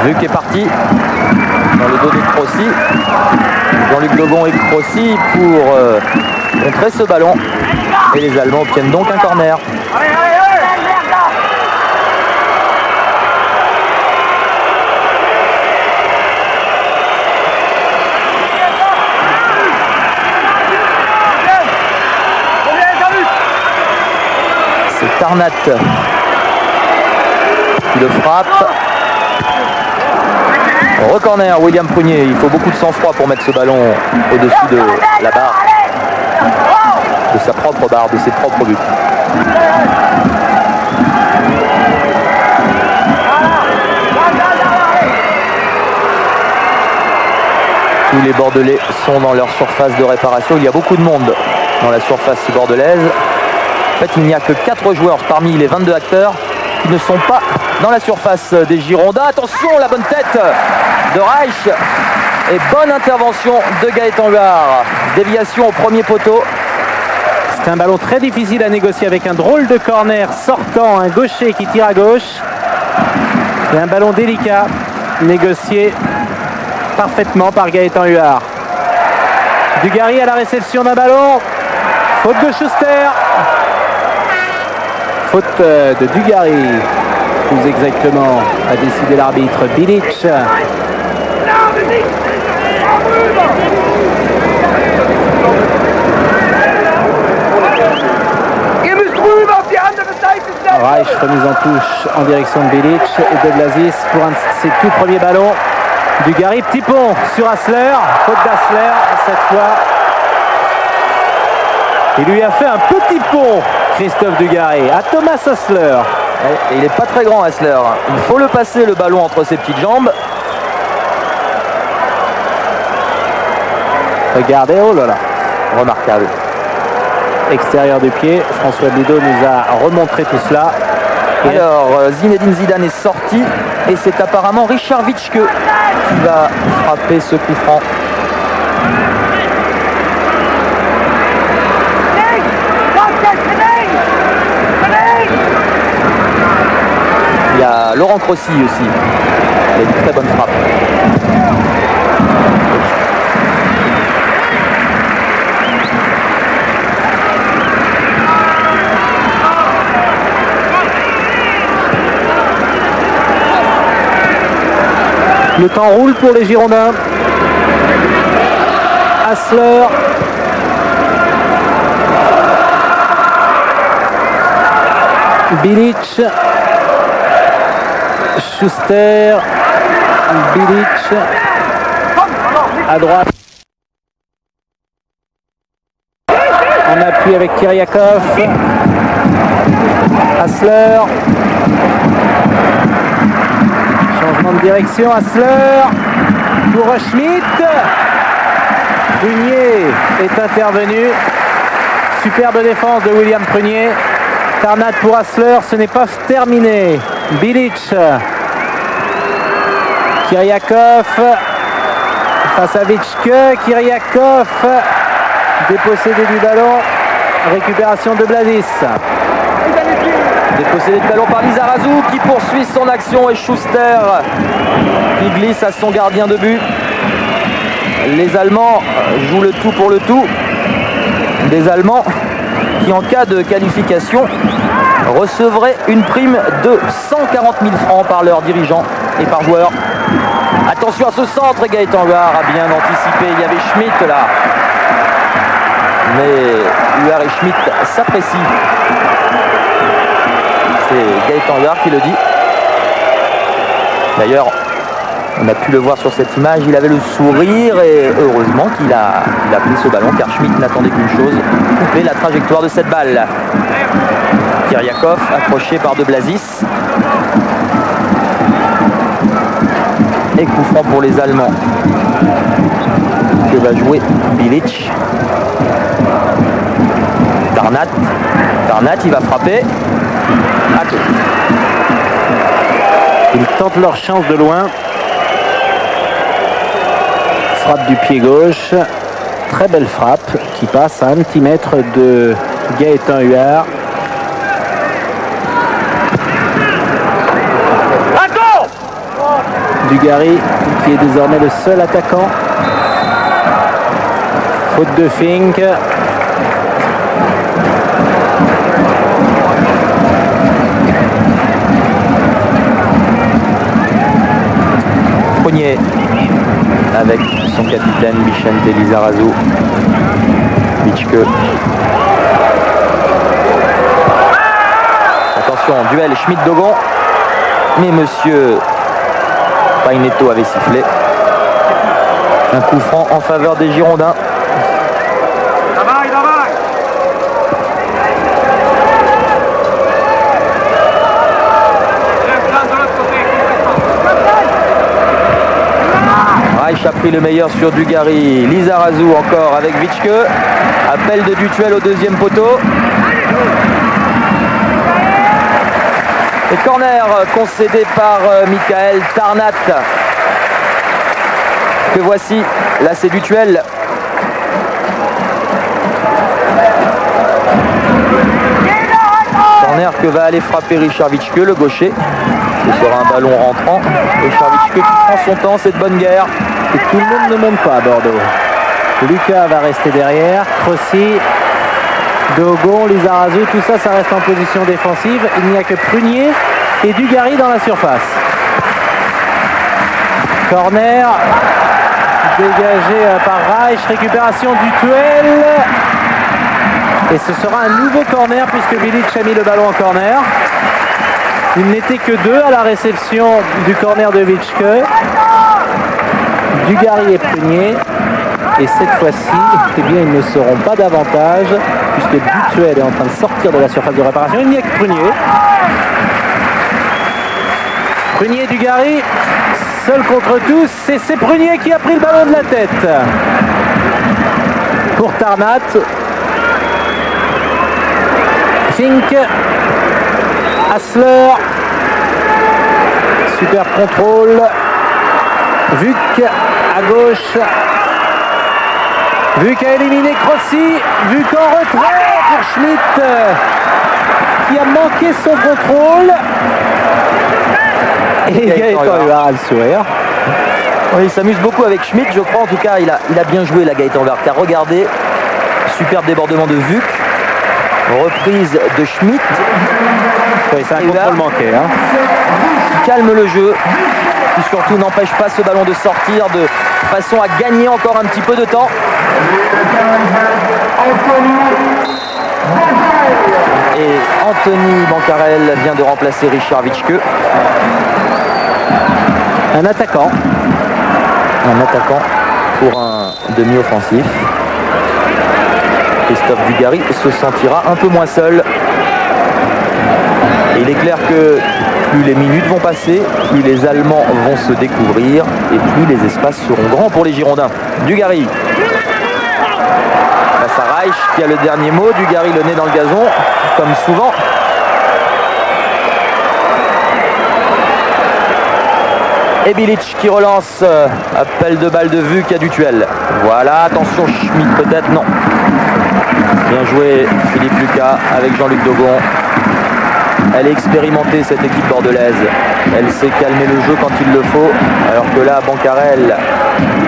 Vuc est parti dans le dos de Crossi. Jean-Luc Lebon et Crossi pour contrer ce ballon. Et les Allemands obtiennent donc un corner. C'est Tarnat qui le frappe. Re-corner, William Prunier. Il faut beaucoup de sang-froid pour mettre ce ballon au-dessus de la barre. de sa propre barre, de ses propres buts. Tous les Bordelais sont dans leur surface de réparation. Il y a beaucoup de monde dans la surface bordelaise. En fait, il n'y a que 4 joueurs parmi les 22 acteurs qui ne sont pas dans la surface des Girondins. Attention, la bonne tête de Reich et bonne intervention de Gaëtan Huard. Déviation au premier poteau. C'est un ballon très difficile à négocier avec un drôle de corner sortant, un gaucher qui tire à gauche. C'est un ballon délicat, négocié parfaitement par Gaëtan Huard. Dugarry à la réception d'un ballon. Faute de Schuster. Faute de Dugarry. Plus exactement, a décidé l'arbitre Bilic. Reich remise en touche en direction de Bilic et de Blazis pour ses tout premiers ballons. Dugarry, petit pont sur Hassler, faute d'Hassler cette fois. Il lui a fait un petit pont, Christophe Dugarry, à Thomas Hassler. Et il n'est pas très grand, Hassler. Il faut le passer, le ballon, entre ses petites jambes. Regardez, oh là là. Remarquable. Extérieur du pied, François Bido nous a remontré tout cela. Alors, Zinedine Zidane est sorti et c'est apparemment Richard Witschke qui va frapper ce coup franc. Il y a Laurent Crossi aussi. Il a une très bonne frappe. Le temps roule pour les Girondins. Hassler. Bilic. Schuster. Bilic. À droite. En appui avec Kyriakov. Hassler. Changement de direction, Hassler pour Schmitt. Prunier est intervenu. Superbe défense de William Prunier. Tarnat pour Hassler, ce n'est pas terminé. Bilic. Kyriakov face à Witschke. Kyriakov dépossédé du ballon. Récupération de Blazis. Dépossédé de ballon par Lizarazu qui poursuit son action et Schuster qui glisse à son gardien de but. Les Allemands jouent le tout pour le tout. Des Allemands qui, en cas de qualification, recevraient une prime de 140 000 francs par leurs dirigeants et par joueurs. Attention à ce centre, Gaëtan Huard a bien anticipé. Il y avait Schmitt là. Mais Huard et Schmitt s'apprécient. C'est Gaëtan Huard qui le dit. D'ailleurs, on a pu le voir sur cette image, il avait le sourire et heureusement qu'il a pris ce ballon car Schmitt n'attendait qu'une chose, couper la trajectoire de cette balle. Kyriakov accroché par De Blazis. Et coup franc pour les Allemands. Que va jouer Bilic. Tarnat, il va frapper. À côté. Ils tentent leur chance de loin. Frappe du pied gauche. Très belle frappe qui passe à 1 petit mètre de Gaëtan Huard. Dugarry qui est désormais le seul attaquant. Faute de Fink. Prunier avec son capitaine Vicente Lizarazu. Witschke. Attention, duel Schmitt-Dogon. Mais monsieur Painetto avait sifflé. Un coup franc en faveur des Girondins. Reich a pris le meilleur sur Dugarry. Lizarazu encore avec Witschke. Appel de Dutuel au deuxième poteau. Et corner concédé par Michael Tarnat. Que voici. Là c'est Dutuel. Corner que va aller frapper Richard Witschke, le gaucher. Ce sera un ballon rentrant. Richard Witschke qui prend son temps, c'est de bonne guerre. Et tout le monde ne monte pas à Bordeaux. Lucas va rester derrière. Crossi, Dogon, Lizarazu, tout ça, ça reste en position défensive. Il n'y a que Prunier et Dugarry dans la surface. Corner dégagé par Reich. Récupération du Dutuel. Et ce sera un nouveau corner puisque Bilic a mis le ballon en corner. Il n'était que deux à la réception du corner de Witschke. Dugarry et Prunier. Et cette fois-ci, eh bien, ils ne seront pas davantage puisque Dutuel est en train de sortir de la surface de réparation. Il n'y a que Prunier. Prunier, Dugarry, seul contre tous. Et c'est Prunier qui a pris le ballon de la tête. Pour Tarnat. Fink, Hassler, super contrôle, Vuc à gauche, Vuc a éliminé Crossi, Vuc en retrait pour Schmitt qui a manqué son contrôle et Gaëtan Huard a le sourire. Oui, il s'amuse beaucoup avec Schmitt, je crois. En tout cas, il a bien joué la Gaëtan Huard. Car regardez, superbe débordement de Vuc. Reprise de Schmitt. Oui, c'est un contrôle manqué. Hein. Qui calme le jeu. Qui surtout n'empêche pas ce ballon de sortir de façon à gagner encore un petit peu de temps. Et Anthony Bancarel vient de remplacer Richard Witschke. Un attaquant. Un attaquant pour un demi-offensif. Christophe Dugarry se sentira un peu moins seul. Et il est clair que plus les minutes vont passer, plus les Allemands vont se découvrir et plus les espaces seront grands pour les Girondins. Dugarry face à Reich qui a le dernier mot. Dugarry le nez dans le gazon, comme souvent. Et Bilic qui relance. Appel de balle de Vuc à Dutuel. Voilà, attention Schmitt peut-être, non. Bien joué Philippe Lucas avec Jean-Luc Dogon. Elle est expérimentée cette équipe bordelaise. Elle sait calmer le jeu quand il le faut. Alors que là, Bancarel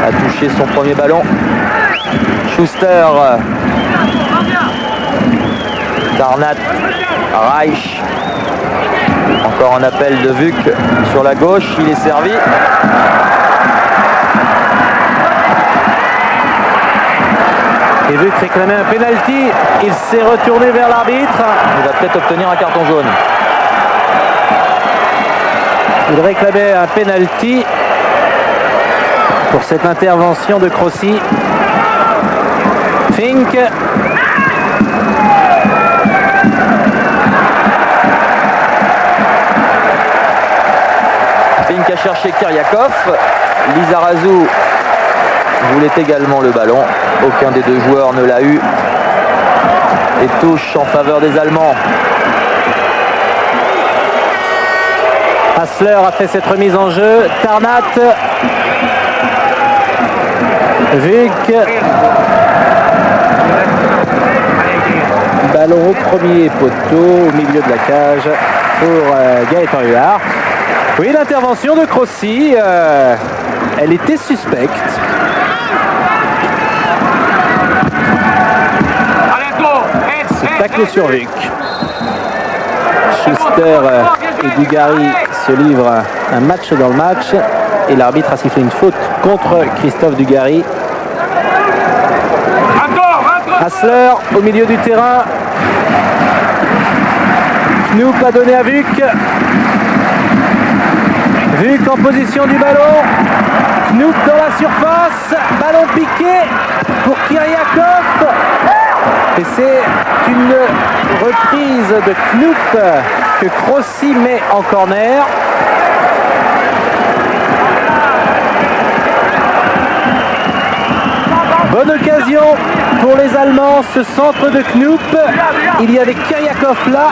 a touché son premier ballon. Schuster. Tarnat. Reich. Encore un appel de Vuc sur la gauche. Il est servi. Et Vuc réclamait un penalty. Il s'est retourné vers l'arbitre. Il va peut-être obtenir un carton jaune. Il réclamait un penalty pour cette intervention de Crossi. Fink. Fink a cherché Kiriakov. Lizarazu voulait également le ballon. Aucun des deux joueurs ne l'a eu. Et touche en faveur des Allemands. Hassler a fait cette remise en jeu. Tarnat. Vuc. Ballon au premier poteau, au milieu de la cage pour Gaëtan Huard. Oui, l'intervention de Crossi, elle était suspecte. Ce tacle sur Vuc. Schuster et Dugarry se livrent un match dans le match et l'arbitre a sifflé une faute contre Christophe Dugarry. Hassler au milieu du terrain. Knoop a donné à Vuc. Vuc en position du ballon. Knoop dans la surface. Ballon piqué pour Kiriakov. Et c'est une reprise de Knoop que Crossi met en corner. Bonne occasion pour les Allemands, ce centre de Knoop. Il y avait Kyriakov là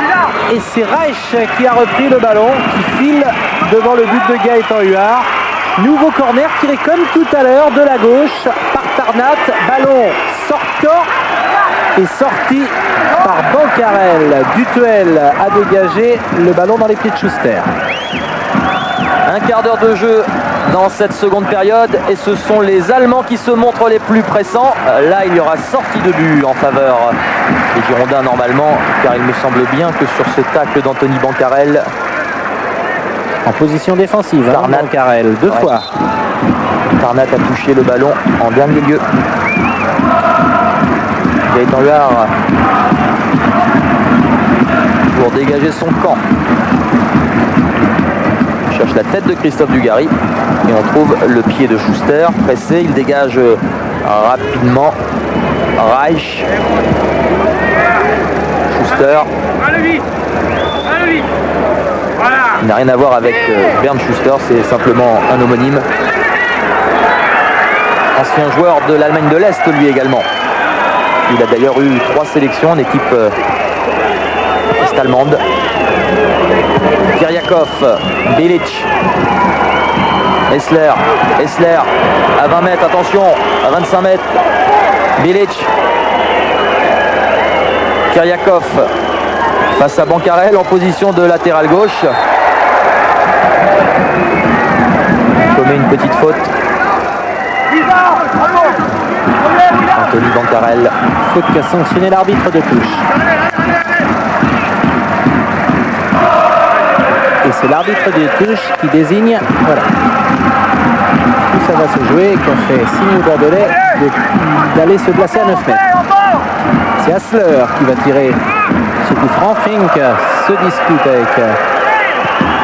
et c'est Reich qui a repris le ballon, qui file devant le but de Gaëtan Huard. Nouveau corner tiré comme tout à l'heure de la gauche par Tarnat. Ballon sortant et sorti par Bancarel. Dutuel a dégagé le ballon dans les pieds de Schuster. Un quart d'heure de jeu dans cette seconde période et ce sont les Allemands qui se montrent les plus pressants. Là, il y aura sortie de but en faveur des Girondins normalement, car il me semble bien que sur ce tacle d'Anthony Bancarel, en position défensive, Tarnat, Bancarel, deux fois. Tarnat a touché le ballon en dernier lieu. Gaëtan Huard pour dégager son camp. Il cherche la tête de Christophe Dugarry et on trouve le pied de Schuster pressé. Il dégage rapidement Reich. Schuster. Il n'a rien à voir avec Bernd Schuster, c'est simplement un homonyme. Ancien joueur de l'Allemagne de l'Est, lui également. Il a d'ailleurs eu 3 sélections en équipe est-allemande. Kyriakov, Bilic, Essler à 20 mètres, attention, à 25 mètres, Bilic, Kyriakov face à Bancarel en position de latéral gauche. Il commet une petite faute. Anthony Bancarel. Faute qu'a sanctionné l'arbitre de touche. Et c'est l'arbitre de touche qui désigne, voilà, où ça va se jouer, qui a fait signe aux Bordelais d'aller se placer à 9 mètres. C'est Hassler qui va tirer ce coup franc. Fink se dispute avec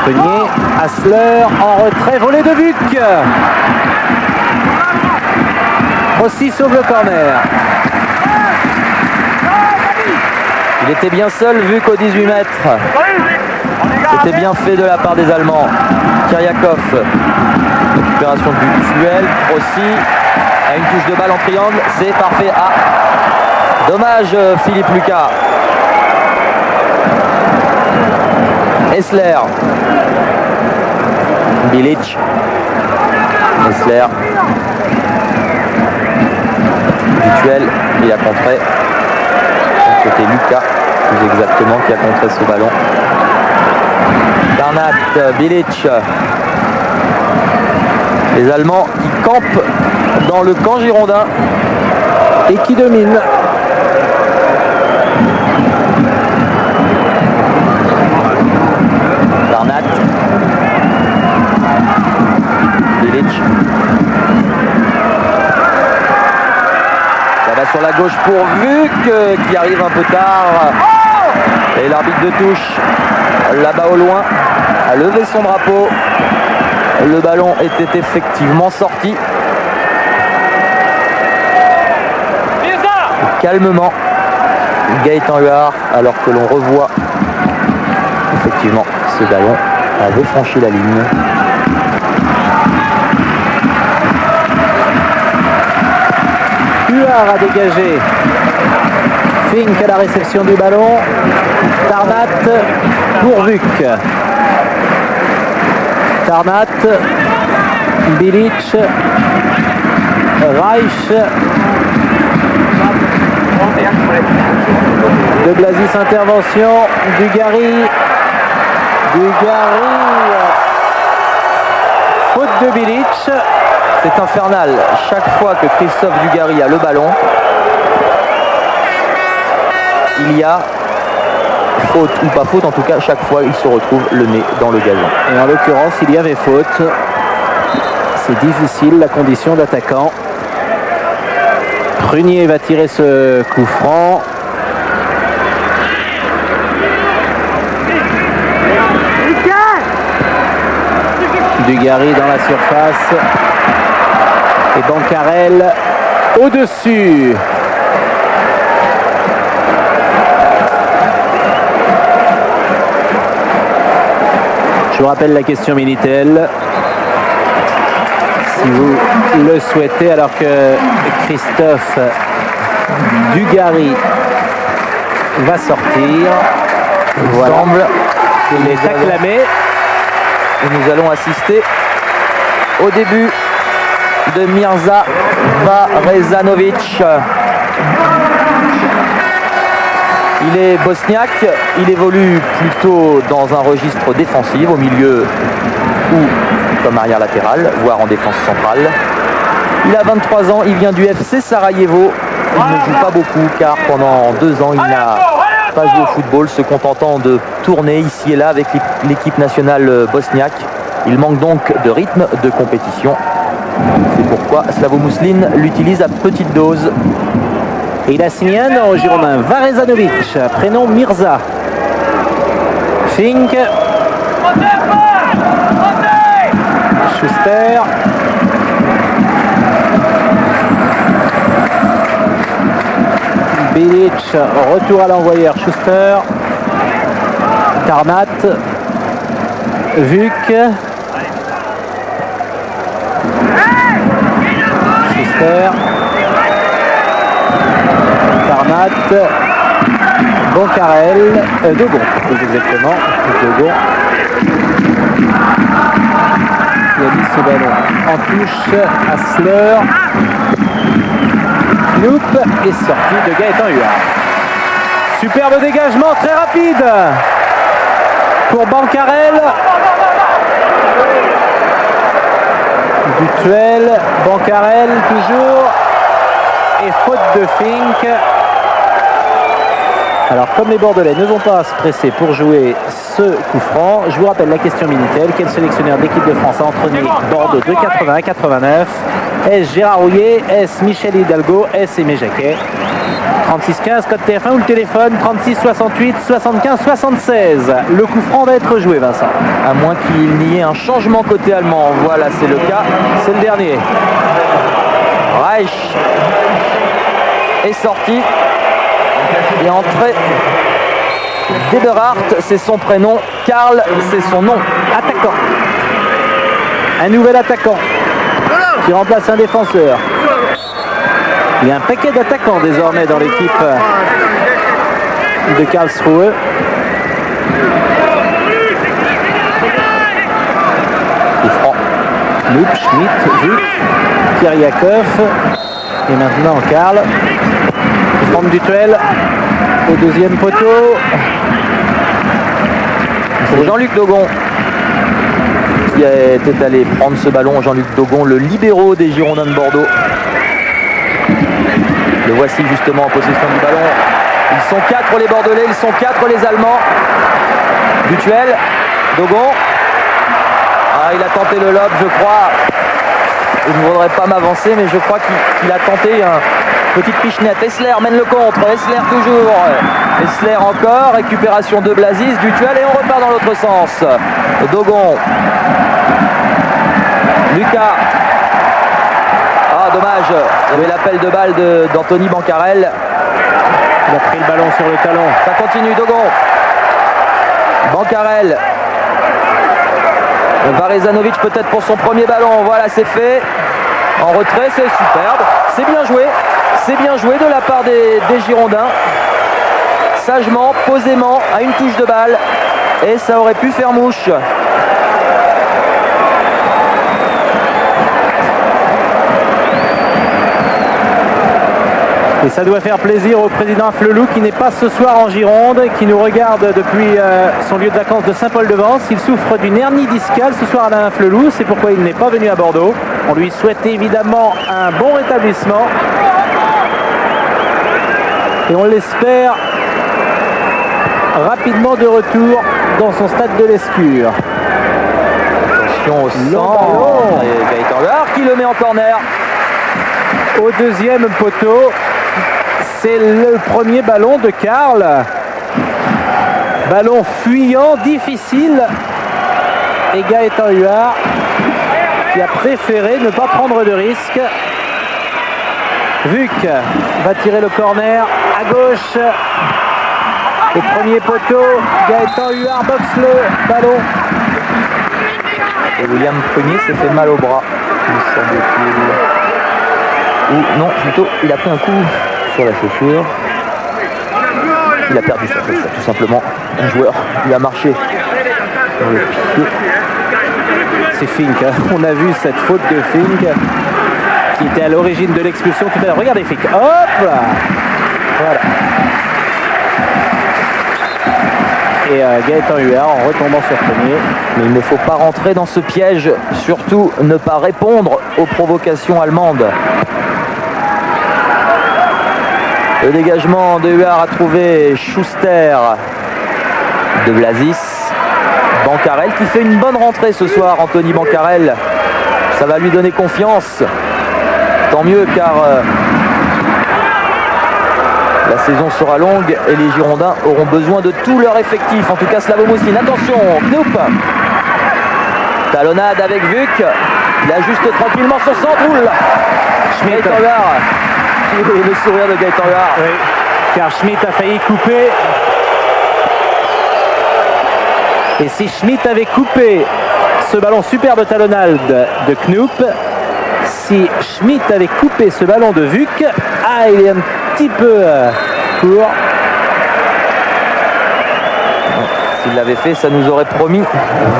Prunier. Hassler en retrait, volé de Buc. Rossi sauve le corner. Il était bien seul vu qu'au 18 mètres. C'était bien fait de la part des Allemands. Kyriakov, récupération du duel. Rossi a une touche de balle en triangle. C'est parfait. Ah, dommage Philippe Lucas. Essler. Bilic. Essler. Dutuel, il a contré. C'était Lucas, plus exactement, qui a contré ce ballon. Tarnat, Bilic. Les Allemands qui campent dans le camp girondin et qui dominent. Tarnat. Bilic. Ça va sur la gauche pour Vuc qui arrive un peu tard. Et l'arbitre de touche, là-bas au loin, a levé son drapeau. Le ballon était effectivement sorti. Et calmement, Gaëtan Huard, alors que l'on revoit effectivement ce ballon avait franchi la ligne. Huard a dégagé. Fink à la réception du ballon. Tarnat pour Vuc. Tarnat, Bilic, Reich, de Blazis intervention, Dugarry, faute de Bilic. C'est infernal, chaque fois que Christophe Dugarry a le ballon, il y a faute ou pas faute, en tout cas chaque fois il se retrouve le nez dans le gazon. Et en l'occurrence il y avait faute. C'est difficile la condition d'attaquant. Prunier va tirer ce coup franc. Dugarry dans la surface. Et Bancarel au-dessus. Je vous rappelle la question Minitel. si vous le souhaitez, alors que Christophe Dugarry va sortir. Voilà. Il est acclamé. Et nous allons assister au début de Mirza Varezanovic. Il est bosniaque, il évolue plutôt dans un registre défensif, au milieu ou comme arrière latéral, voire en défense centrale. Il a 23 ans, il vient du FC Sarajevo. Il ne joue pas beaucoup car pendant 2 ans il n'a pas joué au football, se contentant de tourner ici et là avec l'équipe nationale bosniaque. Il manque donc de rythme de compétition. C'est pourquoi Slavo Muslin l'utilise à petite dose. Et il a signé un an au Girondin. Varezanovic, prénom Mirza. Fink. Schuster. Bilic, retour à l'envoyeur. Schuster. Tarnat. Vuk. Schuster. Tarnat. Boncarel. Dogon, plus exactement. Dogon. Qui a mis ce ballon en touche. Hassler. Knoop est sorti de Gaëtan Huard. Superbe dégagement, très rapide pour Bancarel. Dutuel, Bancarel toujours. Et faute de Fink. Alors comme les Bordelais ne vont pas se presser pour jouer ce coup franc, je vous rappelle la question Minitel. Quel sélectionneur d'équipe de France a entraîné Bordeaux de 80 à 89? Est-ce Gérard Rouillet? Est-ce Michel Hidalgo? Est-ce Aimé Jacquet? 36-15, code TF1 ou le téléphone 36-68 75-76. Le coup franc va être joué, Vincent. À moins qu'il n'y ait un changement côté allemand. Voilà, c'est le cas. C'est le dernier. Reich est sorti. Et entrée d'Eberhardt, c'est son prénom. Karl, c'est son nom. Attaquant. Un nouvel attaquant qui remplace un défenseur. Il y a un paquet d'attaquants désormais dans l'équipe de Karlsruhe. Coup franc. Knoop, Schmidt, Vuk, Kyriakov. Et maintenant Karl. Prendre du duel au deuxième poteau. C'est Jean-Luc Dogon qui était allé prendre ce ballon. Jean-Luc Dogon, le libéraux des Girondins de Bordeaux. Le voici justement en possession du ballon. Ils sont 4 les Bordelais, ils sont 4 les Allemands. Dutuel, Dogon. Ah, il a tenté le lob, je crois. Je ne voudrais pas m'avancer, mais je crois qu'il a tenté un petite pichenette. Essler mène le contre. Essler toujours. Essler encore. Récupération de Blazis. Dutuel et on repart dans l'autre sens. Dogon. Lucas. Ah, dommage. Il y avait l'appel de balle d'Anthony Bancarel. Il a pris le ballon sur le talon. Ça continue. Dogon. Bancarel. Varezanovic peut-être pour son premier ballon. Voilà, c'est fait. En retrait, c'est superbe. C'est bien joué. C'est bien joué de la part des Girondins. Sagement, posément, à une touche de balle. Et ça aurait pu faire mouche. Et ça doit faire plaisir au président Flelou qui n'est pas ce soir en Gironde, qui nous regarde depuis son lieu de vacances de Saint-Paul-de-Vence. Il souffre d'une hernie discale ce soir, Alain Flelou. C'est pourquoi il n'est pas venu à Bordeaux. On lui souhaite évidemment un bon rétablissement. Et on l'espère rapidement de retour dans son stade de l'Escure. Attention au centre. Et Gaëtan Huard qui le met en corner. Au deuxième poteau. C'est le premier ballon de Karl. Ballon fuyant, difficile. Et Gaëtan Huard qui a préféré ne pas prendre de risque. Vuk va tirer le corner à gauche. Au premier poteau, Gaëtan Huard boxe le ballon. Et William Prunier s'est fait mal au bras. me semble-t-il. Ou non, plutôt, il a pris un coup sur la chaussure. Il a perdu sa chaussure, tout simplement. Un joueur lui a marché dans le pied. C'est Fink, hein. On a vu cette faute de Fink qui était à l'origine de l'expulsion tout à l'heure. Regardez Fink, hop là. Voilà. Et Gaëtan Huard en retombant sur premier. Mais il ne faut pas rentrer dans ce piège, surtout ne pas répondre aux provocations allemandes. Le dégagement de Huard a trouvé Schuster de Blazis. Bancarel qui fait une bonne rentrée ce soir, Anthony Bancarel. Ça va lui donner confiance. Tant mieux car la saison sera longue et les Girondins auront besoin de tout leur effectif. En tout cas, Slavo Mousline. Attention, Knoop. Talonnade avec Vuk. Il ajuste tranquillement son centre. Gaëtan Huard. Et le sourire de Gaëtan Huard. Oui, car Schmitt a failli couper. Et si Schmitt avait coupé ce ballon super de talonnade de Knoop, si Schmitt avait coupé ce ballon de Vuk, il est un petit peu court. S'il l'avait fait, ça nous aurait promis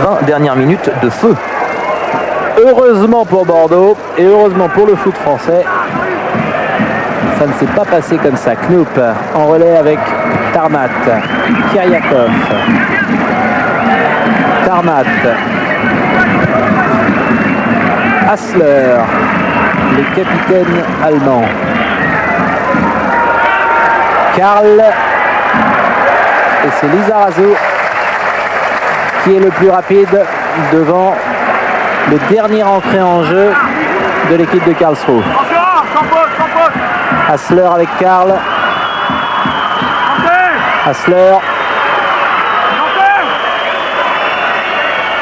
20 dernières minutes de feu. Heureusement pour Bordeaux et heureusement pour le foot français, ça ne s'est pas passé comme ça. Knoop en relais avec Tarmat, Kyriakov, Tarmat, Hassler, les capitaines allemands. Karl, et c'est Lizarazu qui est le plus rapide devant le dernier entré en jeu de l'équipe de Karlsruhe. Hassler avec Karl. Hassler.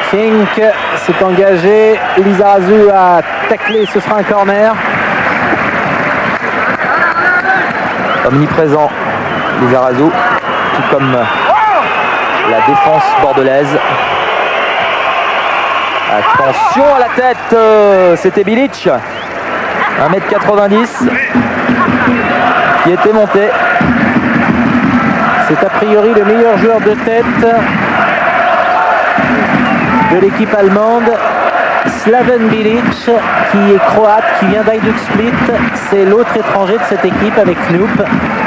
Fink s'est engagé. Lizarazu a taclé, ce sera un corner. Omniprésent, Lizarazu, tout comme la défense bordelaise. Attention à la tête, c'était Bilic, 1m90, qui était monté. C'est a priori le meilleur joueur de tête de l'équipe allemande, Slaven Bilic, qui est croate, qui vient d'Hajduk Split. C'est l'autre étranger de cette équipe avec Knoop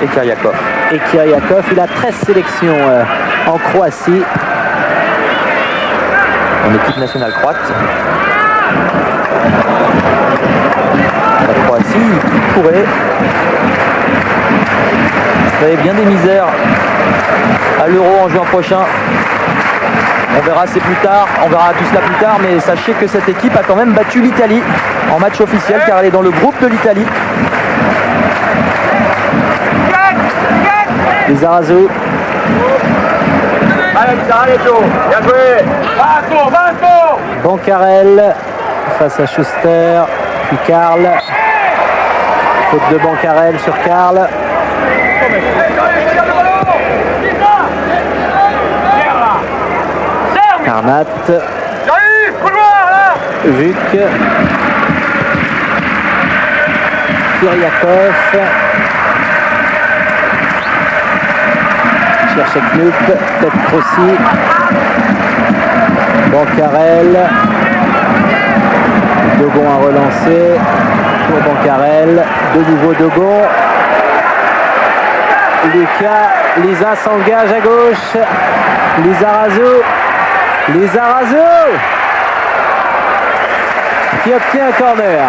et Kyriakov. Et Kyriakov, il a 13 sélections en Croatie. En équipe nationale croate. La Croatie qui pourrait créer bien des misères à l'Euro en juin prochain. On verra c'est plus tard, on verra tout cela plus tard, mais sachez que cette équipe a quand même battu l'Italie en match officiel car elle est dans le groupe de l'Italie. Lizarazu. Bancarel face à Schuster, puis Karl. Faute de Bancarel sur Karl. Tarmat. Vuk. Kyriakov. Cherche Knoop, tête Crossi. Bancarel. Dogon a relancé pour Bancarel. De nouveau Dogon. Lucas. Lisa s'engage à gauche. Lizarazu. Lizarazu qui obtient un corner.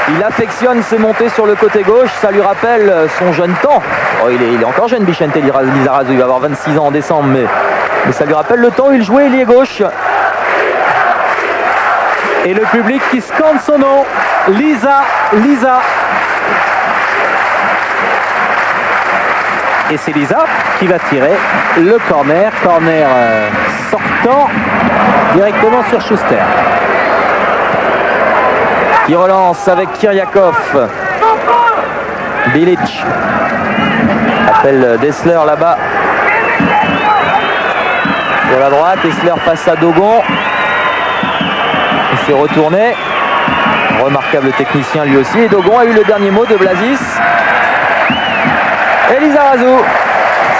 Il affectionne ses montées sur le côté gauche, ça lui rappelle son jeune temps. Oh, il est encore jeune, Vicente Lizarazu, il va avoir 26 ans en décembre, mais ça lui rappelle le temps où il jouait ailier gauche. Et le public qui scande son nom, Lisa, Lisa. Et c'est Lisa qui va tirer le corner, sortant directement sur Schuster. Qui relance avec Kyriakov. Bilic appelle Dessler là-bas sur la droite. Dessler face à Dogon. Il s'est retourné. Remarquable technicien lui aussi. Et Dogon a eu le dernier mot de Blazis. Et Lizarazu.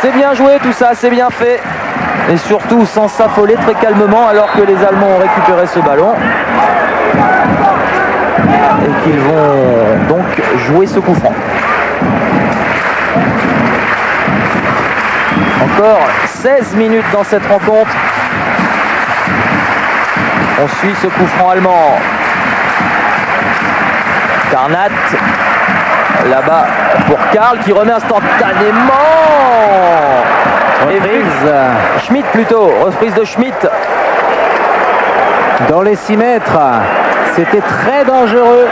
C'est bien joué tout ça, c'est bien fait. Et surtout sans s'affoler, très calmement, alors que les Allemands ont récupéré ce ballon. Et qu'ils vont donc jouer ce coup franc. Encore 16 minutes dans cette rencontre. On suit ce coup franc allemand. Tarnat. Là-bas pour Karl qui remet instantanément. Reprise. Schmitt plutôt. Reprise de Schmitt. Dans les 6 mètres. C'était très dangereux.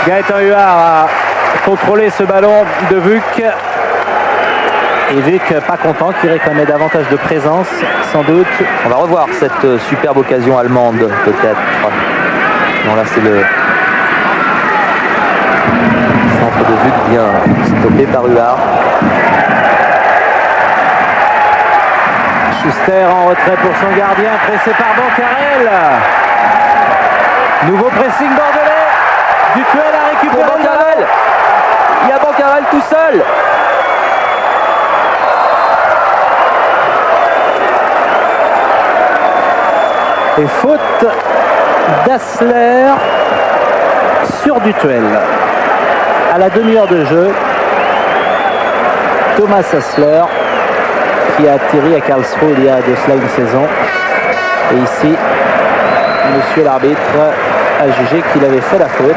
Gaëtan Huard a contrôlé ce ballon de Vuc. Et Vuc pas content, qui réclamait davantage de présence, sans doute. On va revoir cette superbe occasion allemande, peut-être. Non, là c'est le centre de Vuc bien stoppé par Huard. Schuster en retrait pour son gardien, pressé par Bancarel. Nouveau pressing bordelais. Dutuel a récupéré Bancarel. Il y a Bancarel tout seul. Et faute d'Hassler sur Dutuel. À la demi-heure de jeu, Thomas Hassler, qui a atterri à Karlsruhe il y a de cela une saison. Et ici, monsieur l'arbitre a jugé qu'il avait fait la faute.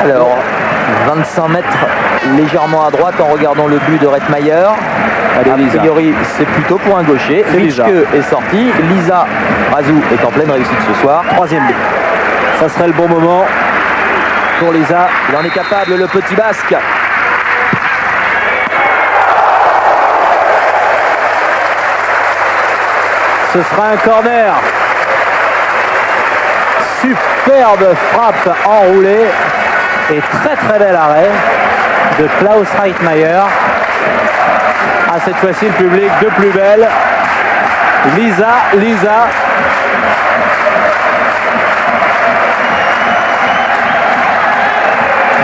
Alors, 25 mètres légèrement à droite en regardant le but de Rettmayer. A priori, c'est plutôt pour un gaucher. Ritschke est sorti. Lizarazu est en pleine réussite ce soir. Troisième but. Ça serait le bon moment pour Liza. Il en est capable, le petit Basque. Ce sera un corner. Superbe frappe enroulée et très bel arrêt de Klaus Reitmayer. Ah, cette fois-ci le public de plus belle. Lisa.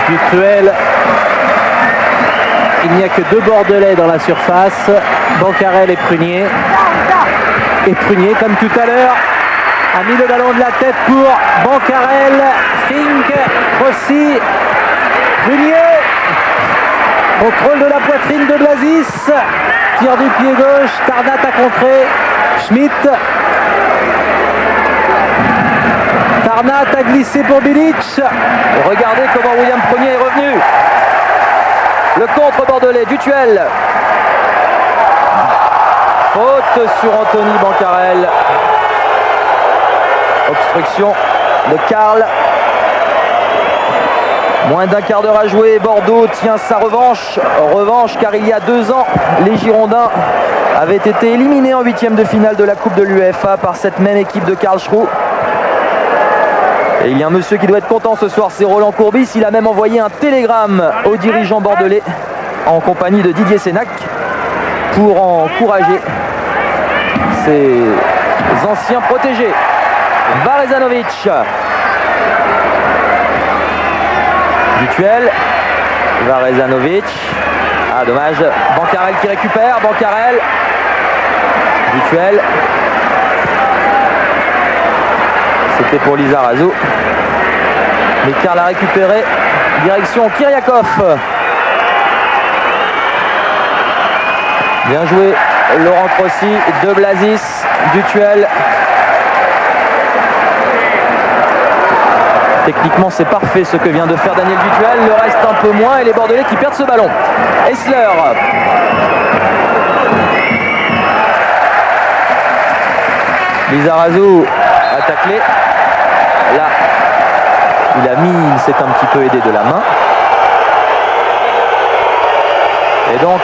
Dutuel. Il n'y a que 2 Bordelais dans la surface. Bancarel et Prunier. Et Prunier, comme tout à l'heure, a mis le ballon de la tête pour Bancarel. Fink, Rossi, Prunier. Contrôle de la poitrine de Blazis. Tir du pied gauche. Tarnat a contré. Schmitt. Tarnat a glissé pour Bilic. Regardez comment William Prunier est revenu. Le contre bordelais, Dutuel. Faute sur Anthony Bancarel. Obstruction de Karl. Moins d'un quart d'heure à jouer. Bordeaux tient sa revanche. Revanche car il y a 2 ans, les Girondins avaient été éliminés en 8e de finale de la Coupe de l'UEFA par cette même équipe de Karlsruhe. Et il y a un monsieur qui doit être content ce soir, c'est Roland Courbis. Il a même envoyé un télégramme aux dirigeants bordelais en compagnie de Didier Sénac pour encourager ses anciens protégés. Varezanovic. Dutuel. Varezanovic. Ah, dommage. Bancarel qui récupère. Bancarel. Dutuel. C'était pour Lizarazu. Mais Karl a récupéré. Direction Kyriakov. Bien joué. Laurent Crossi de Blazis. Dutuel. Techniquement, c'est parfait ce que vient de faire Daniel Dutuel. Le reste un peu moins et les Bordelais qui perdent ce ballon. Hessler. Lizarazu a taclé. Là, il s'est un petit peu aidé de la main. Et donc,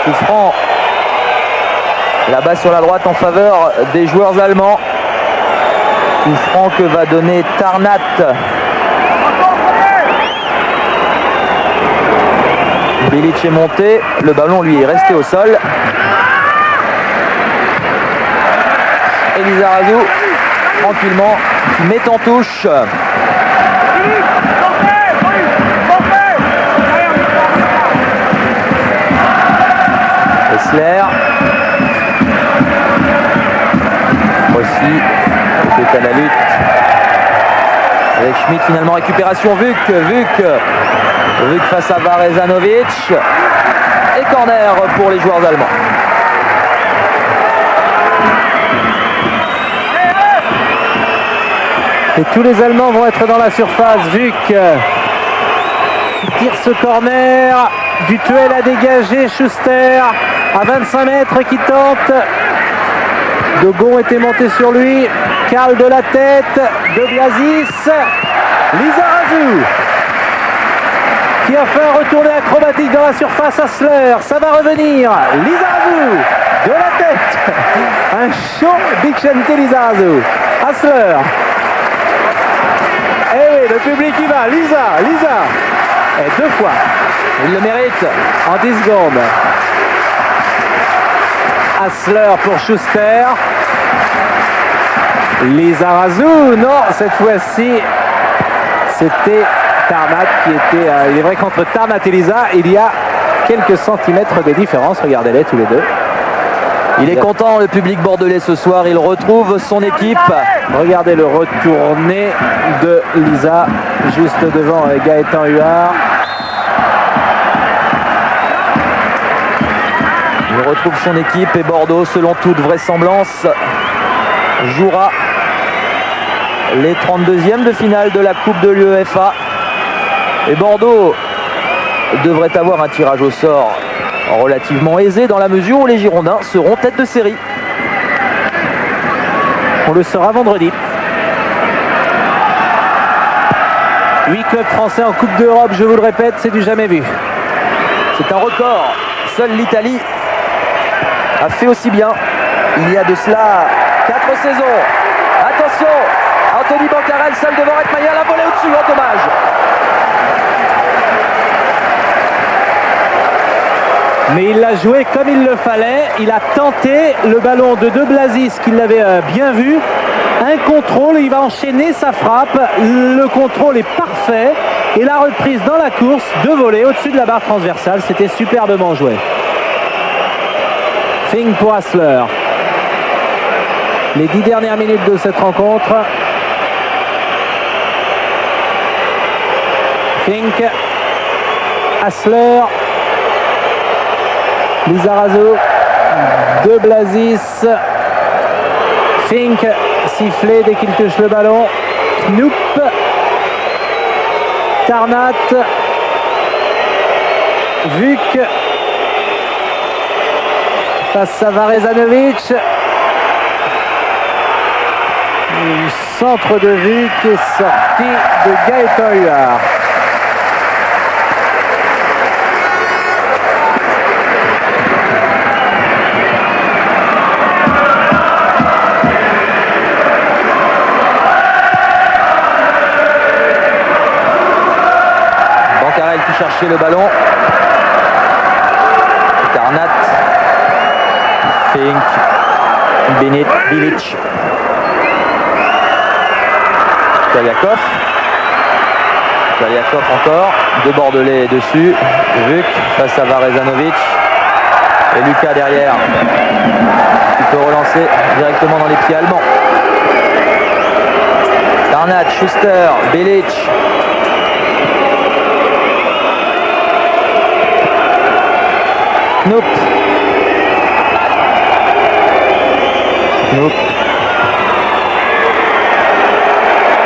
coup franc là-bas sur la droite en faveur des joueurs allemands. Coup franc que va donner Tarnat. Bilic est monté, le ballon lui est resté au sol. et Lizarazu tranquillement qui met en touche. Essler. Aussi, c'est à la lutte. Avec Schmidt finalement, récupération Vuk face à Varezanovic. Et corner pour les joueurs allemands. Et tous les Allemands vont être dans la surface. Vuk tire ce corner. Dutuel a dégagé. Schuster à 25 mètres qui tente. Dogon était monté sur lui. Karl de la tête. De Blazis. Lizarazu qui a fait un retourné acrobatique dans la surface. Hassler, ça va revenir. Lizarazu de la tête. Un chaud Bixente Lizarazu. Hassler. Eh oui, le public y va. Lisa. Et 2 fois. Il le mérite. En 10 secondes. Hassler pour Schuster. Lizarazu, non, cette fois-ci, c'était Tarnat qui était... il est vrai qu'entre Tarnat et Lisa, il y a quelques centimètres de différence. Regardez-les tous les deux. Il est content, le public bordelais, ce soir. Il retrouve son équipe. Regardez le retourné de Lisa, juste devant Gaëtan Huard. Il retrouve son équipe et Bordeaux, selon toute vraisemblance, jouera les 32e de finale de la Coupe de l'UEFA. Et Bordeaux devrait avoir un tirage au sort relativement aisé dans la mesure où les Girondins seront tête de série. On le saura vendredi. 8 clubs français en Coupe d'Europe, je vous le répète, c'est du jamais vu. C'est un record. Seule l'Italie a fait aussi bien. Il y a de cela 4 saisons. Attention, Anthony Bancarel, seul devant Reckmayer, la volée au-dessus, en dommage. Mais il l'a joué comme il le fallait. Il a tenté le ballon de Blazis qui l'avait bien vu. Un contrôle, il va enchaîner sa frappe. Le contrôle est parfait. Et la reprise dans la course, 2 volées au-dessus de la barre transversale. C'était superbement joué. Fink pour Hassler. Les 10 dernières minutes de cette rencontre. Fink. Hassler. Lizarazu. De Blazis. Fink sifflé dès qu'il touche le ballon. Knoop. Tarnat. Vuk. Face à Varezanovic. Le centre de Vuk est sorti de Gaëtan Huard. Bancarel qui cherchait le ballon. Tarnat. Fink. Bilic. Kaliakov encore. 2 Bordelais dessus. Vuk face à Varezanovic. Et Lucas derrière. Qui peut relancer directement dans les pieds allemands. Tarnat, Schuster, Bilic. Knoop.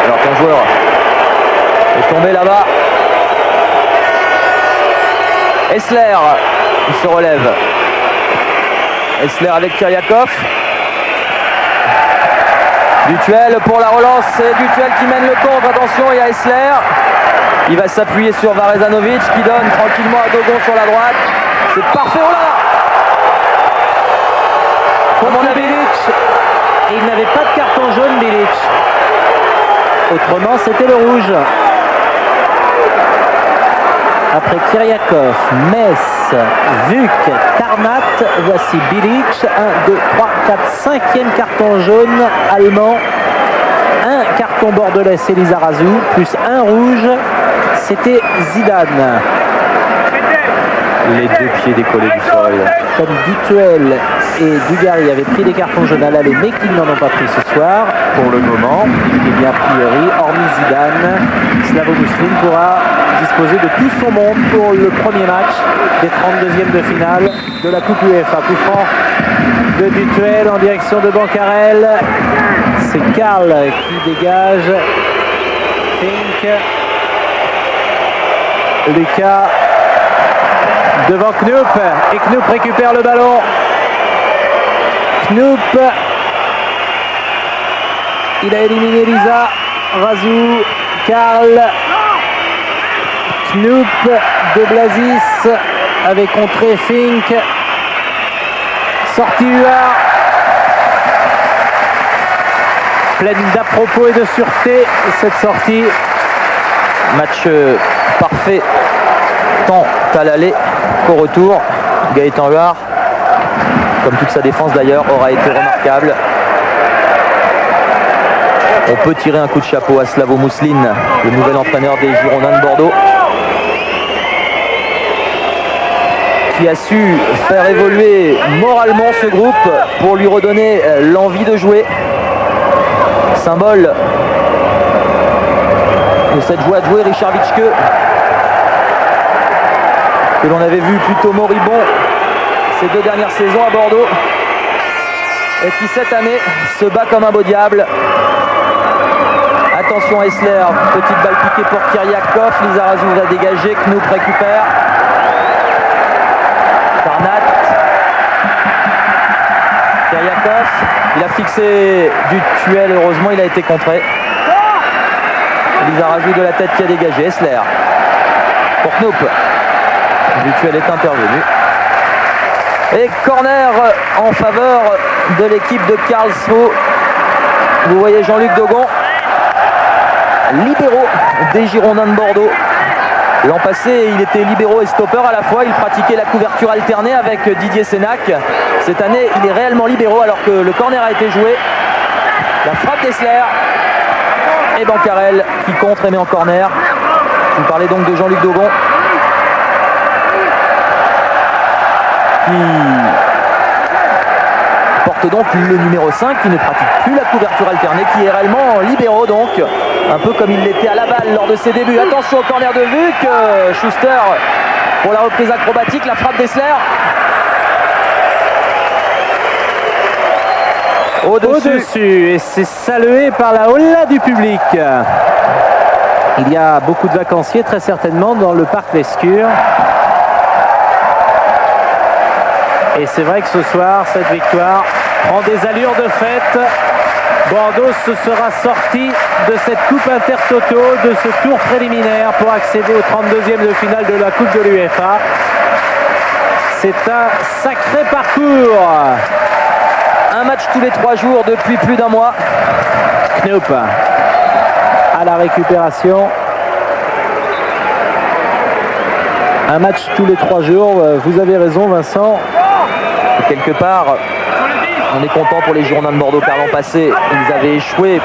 Alors ton joueur est tombé là-bas. Essler, il se relève. Essler avec Kiriakov. Dutuel pour la relance, c'est Dutuel qui mène le contre. Attention, il y a Essler. Il va s'appuyer sur Varezanovic qui donne tranquillement à Dogon sur la droite. C'est parfait, oh là! Contre Bilic, et il n'avait pas de carton jaune, Bilic. Autrement, c'était le rouge. Après Kyriakov, Metz, Vuk, Tarnat, voici Bilic. 1, 2, 3, 4, 5e carton jaune allemand. Un carton bordelais, c'est Lizarazu, plus un rouge, c'était Zidane. Les deux pieds décollés du sol. Comme Dutuel et Dugarry avaient pris des cartons jaunes à l'aller, mais qu'ils n'en ont pas pris ce soir, pour le moment, et bien a priori, hormis Zidane, Slavo Muslin pourra disposer de tout son monde pour le premier match des 32e de finale de la Coupe UEFA. Coup franc de Dutuel en direction de Bancarel. C'est Karl qui dégage. Fink. Lucas devant Knoop. Et Knoop récupère le ballon. Knoop. Il a éliminé Lisa. Razou. Karl. Knoop de Blazis avait contré Fink. Sortie UA. Pleine d'à-propos et de sûreté, cette sortie. Match parfait, tant à l'aller qu'au retour. Gaëtan Huard, comme toute sa défense d'ailleurs, aura été remarquable. On peut tirer un coup de chapeau à Slavo Muslin, le nouvel entraîneur des Girondins de Bordeaux, qui a su faire évoluer moralement ce groupe pour lui redonner l'envie de jouer. Symbole de cette joie de jouer, Richard Witschke, que l'on avait vu plutôt moribond ces 2 dernières saisons à Bordeaux, et qui cette année se bat comme un beau diable. Attention Hessler, petite balle piquée pour Kyriakov, Lizarazu va dégager, Knoop récupère. Tarnat. Kyriakov, il a fixé Dutuel, heureusement il a été contré. Lizarazu de la tête qui a dégagé, Hessler pour Knoop. Dutuel est intervenu. Et corner en faveur de l'équipe de Karlsruhe. Vous voyez Jean-Luc Dogon, libéraux des Girondins de Bordeaux. L'an passé, il était libéraux et stopper à la fois. Il pratiquait la couverture alternée avec Didier Sénac. Cette année, il est réellement libéraux alors que le corner a été joué. La frappe d'Hessler et Bancarel qui contre et met en corner. Je vous parlais donc de Jean-Luc Dogon, qui porte donc le numéro 5, qui ne pratique plus la couverture alternée, qui est réellement libéraux donc, un peu comme il l'était à Laval lors de ses débuts. Attention au corner de Vuk, Schuster pour la reprise acrobatique, la frappe d'Hessler. Au-dessus, et c'est salué par la holla du public. Il y a beaucoup de vacanciers très certainement dans le parc Lescure. Et c'est vrai que ce soir, cette victoire prend des allures de fête. Bordeaux se sera sorti de cette Coupe Intertoto, de ce tour préliminaire pour accéder au 32e de finale de la Coupe de l'UEFA. C'est un sacré parcours. Un match tous les 3 jours depuis plus d'1 mois. Knoop à la récupération. Un match tous les 3 jours. Vous avez raison, Vincent. Et quelque part, on est content pour les Girondins de Bordeaux car l'an passé, ils avaient échoué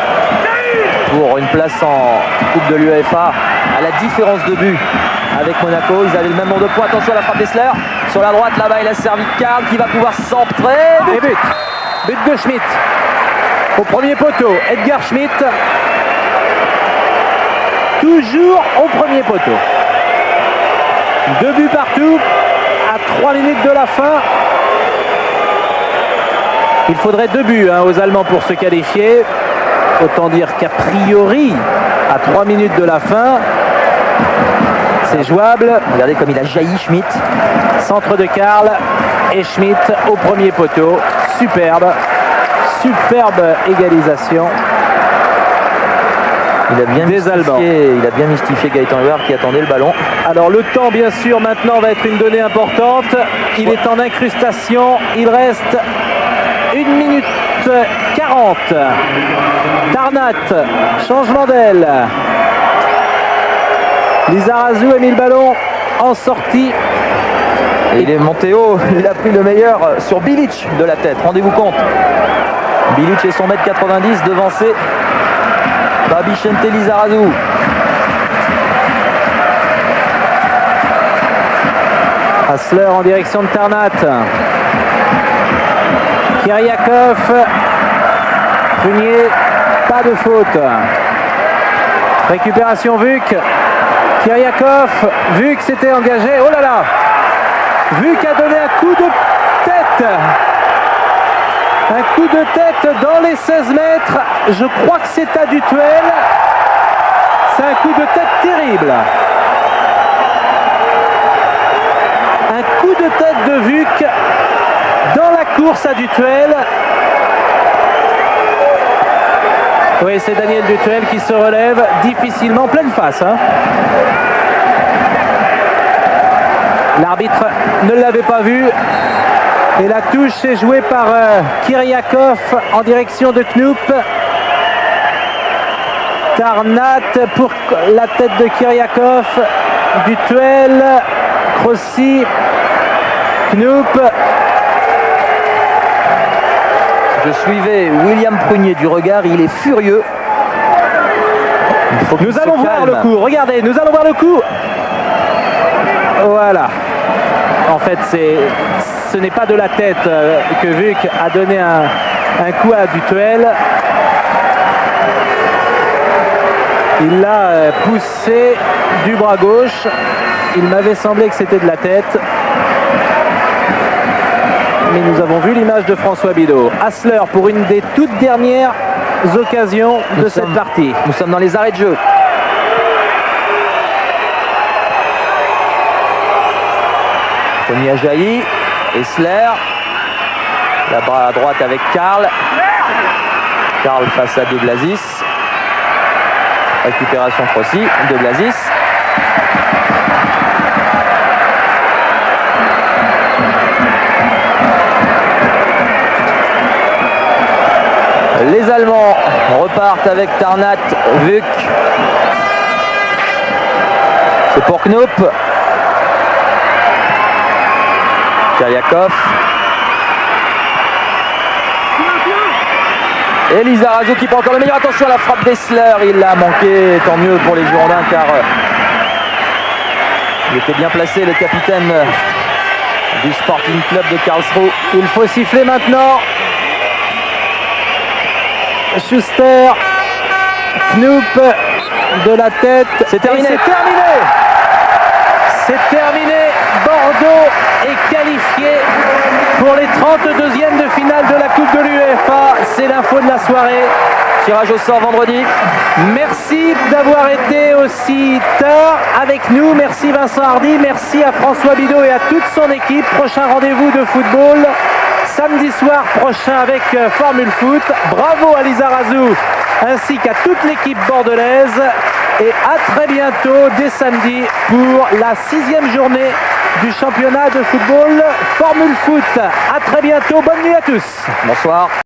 pour une place en Coupe de l'UEFA à la différence de but avec Monaco. Ils avaient le même nombre de points. Attention à la frappe d'Hessler. Sur la droite, là-bas, il a servi Karl qui va pouvoir centrer. Et but. But de Schmitt. Au premier poteau, Edgar Schmitt. Toujours au premier poteau. 2 buts partout à 3 minutes de la fin. Il faudrait 2 buts aux Allemands pour se qualifier. Autant dire qu'a priori, à 3 minutes de la fin, c'est jouable. Regardez comme il a jailli Schmitt. Centre de Karl et Schmitt au premier poteau. Superbe. Superbe égalisation. Il a bien mystifié Gaëtan Huard qui attendait le ballon. Alors le temps bien sûr maintenant va être une donnée importante. Il est en incrustation. Il reste 1 minute 40. Tarnat, changement d'aile. Lizarazu a mis le ballon en sortie. Et il est monté haut, il a pris le meilleur sur Bilic de la tête, rendez-vous compte. Bilic et son 1m90 devancé par Vicente Lizarazu. Hassler en direction de Tarnat. Kyriakov. Prunier, pas de faute. Récupération Vuk. Kyriakov. Vuk s'était engagé. Oh là là! Vuk a donné un coup de tête. Un coup de tête dans les 16 mètres. Je crois que c'est à Dutuel. C'est un coup de tête terrible. Un coup de tête de Vuk dans la course à Dutuel. Oui, c'est Daniel Dutuel qui se relève difficilement, en pleine face. L'arbitre ne l'avait pas vu. Et la touche est jouée par Kyriakov en direction de Knoop. Tarnat pour la tête de Kyriakov. Dutuel, Crossi, Knoop. Je suivais William Prunier du regard, il est furieux. Nous allons voir le coup, regardez, nous allons voir le coup. Voilà. En fait, ce n'est pas de la tête que Vuk a donné un coup à Dutuel. Il l'a poussé du bras gauche. Il m'avait semblé que c'était de la tête. Mais nous avons vu l'image de François Bidot. Hassler pour une des toutes dernières occasions de cette partie. Nous sommes dans les arrêts de jeu. Tony Ajayi, Essler, la bras à droite avec Karl. Karl face à De Blazis. Récupération Crossi, De Blazis. Les Allemands repartent avec Tarnat, Vuk. C'est pour Knoop. Kyriakov. Et Lizarazu qui prend encore le meilleur. Attention à la frappe d'Essler. Il l'a manqué. Tant mieux pour les Girondins car il était bien placé, le capitaine du Sporting Club de Karlsruhe. Il faut siffler maintenant. Schuster, Knoop de la tête. C'est terminé. C'est terminé. C'est terminé. Bordeaux est qualifié pour les 32e de finale de la Coupe de l'UEFA. C'est l'info de la soirée. Tirage au sort vendredi. Merci d'avoir été aussi tard avec nous. Merci Vincent Hardy. Merci à François Bidot et à toute son équipe. Prochain rendez-vous de football samedi soir prochain avec Formule Foot. Bravo à Lizarazu ainsi qu'à toute l'équipe bordelaise. Et à très bientôt dès samedi pour la 6e journée du championnat de football Formule Foot. À très bientôt. Bonne nuit à tous. Bonsoir.